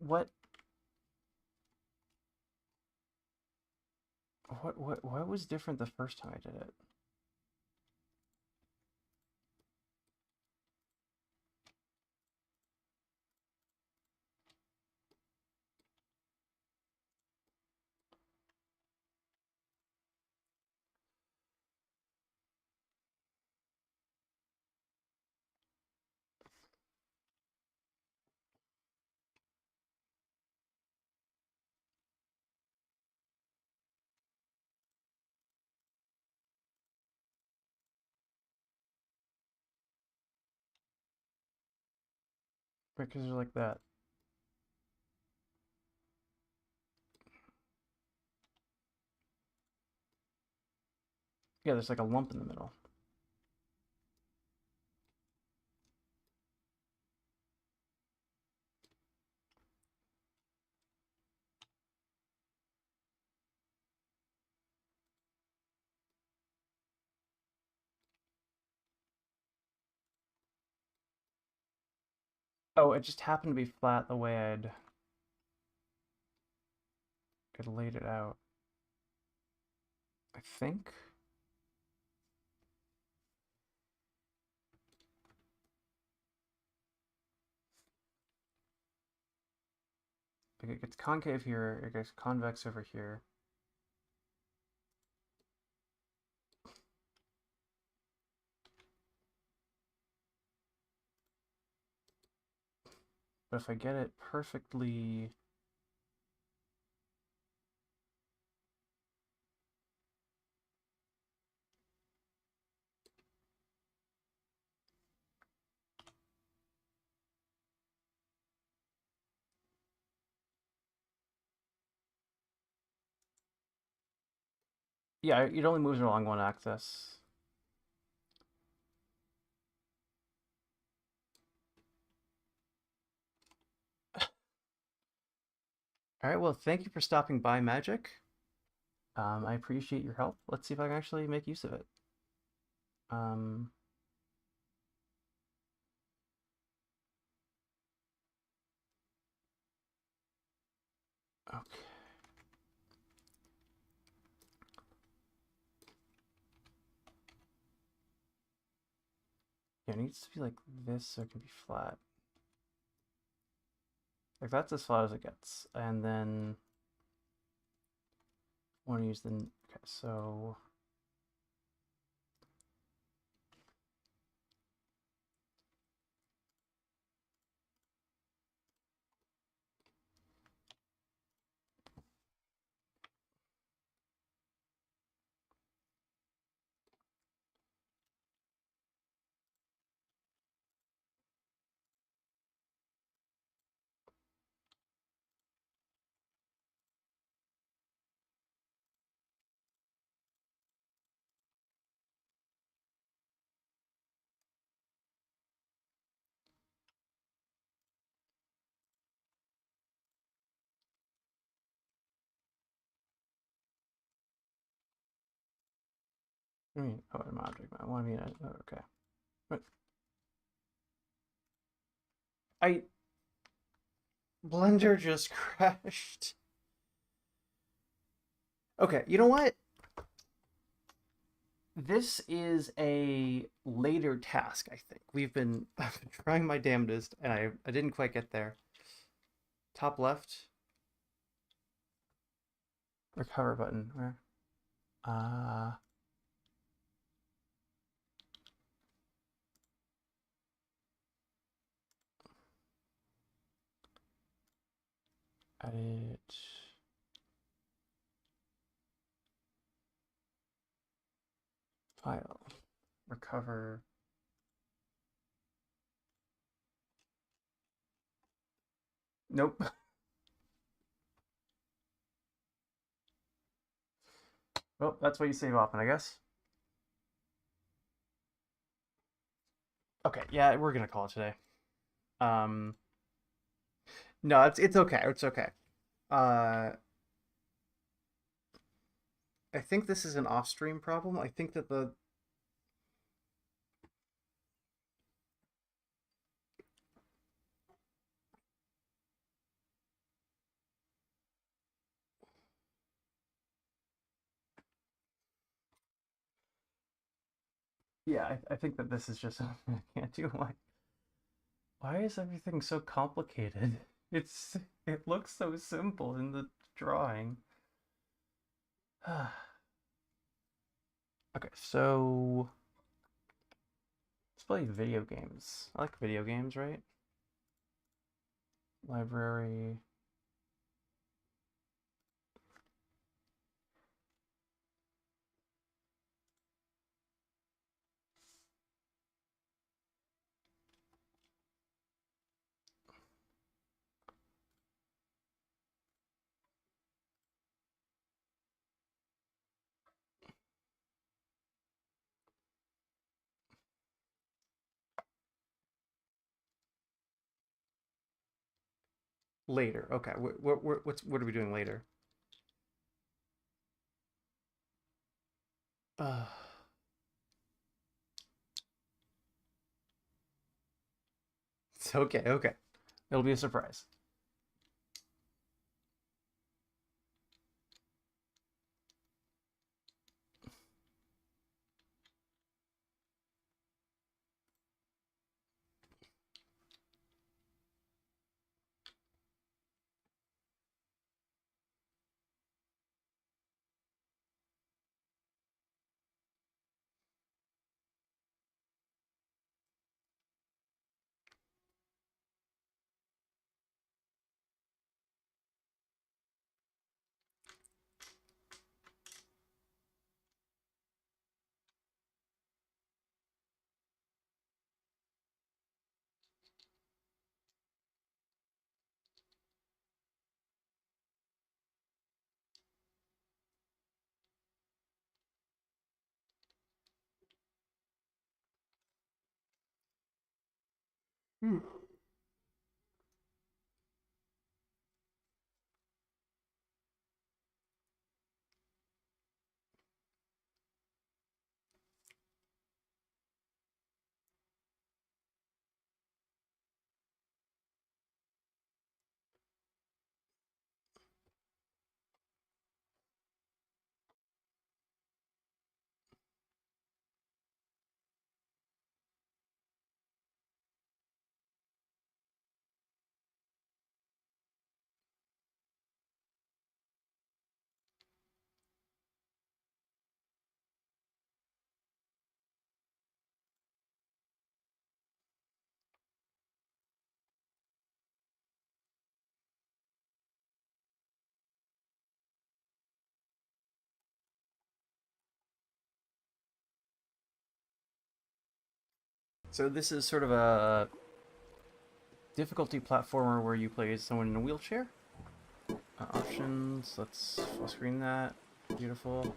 What what was different the first time I did it? Because they're like that. Yeah, there's like a lump in the middle. Oh, it just happened to be flat the way I'd laid it out. I think. Like it gets concave here, it gets convex over here. But if I get it perfectly... Yeah, it only moves along one axis. All right, well, thank you for stopping by, Magic. I appreciate your help. Let's see if I can actually make use of it. Um, okay. Yeah, it needs to be like this so it can be flat. Like that's as flat as it gets. And then I want to use the... Okay, so... I mean, oh, an object. I want to be in it. Oh, okay. But Blender just crashed. Okay, you know what? This is a later task, I think. I've been trying my damnedest, and I didn't quite get there. Top left. Recover button. Where? Uh, edit. File. Recover. Nope. Well, that's what you save often, I guess. Okay, yeah, we're gonna call it today. Um, no, it's okay. It's okay. Uh, I think this is an off-stream problem. I think that the yeah, I think that this is just something I can't do. Why is everything so complicated? It looks so simple in the drawing. Okay, so let's play video games. I like video games, right? Library. Later. Okay. What are we doing later? Uh, it's okay. Okay. It'll be a surprise. Hmm. So this is sort of a difficulty platformer where you play as someone in a wheelchair. Options. Let's full screen that. Beautiful.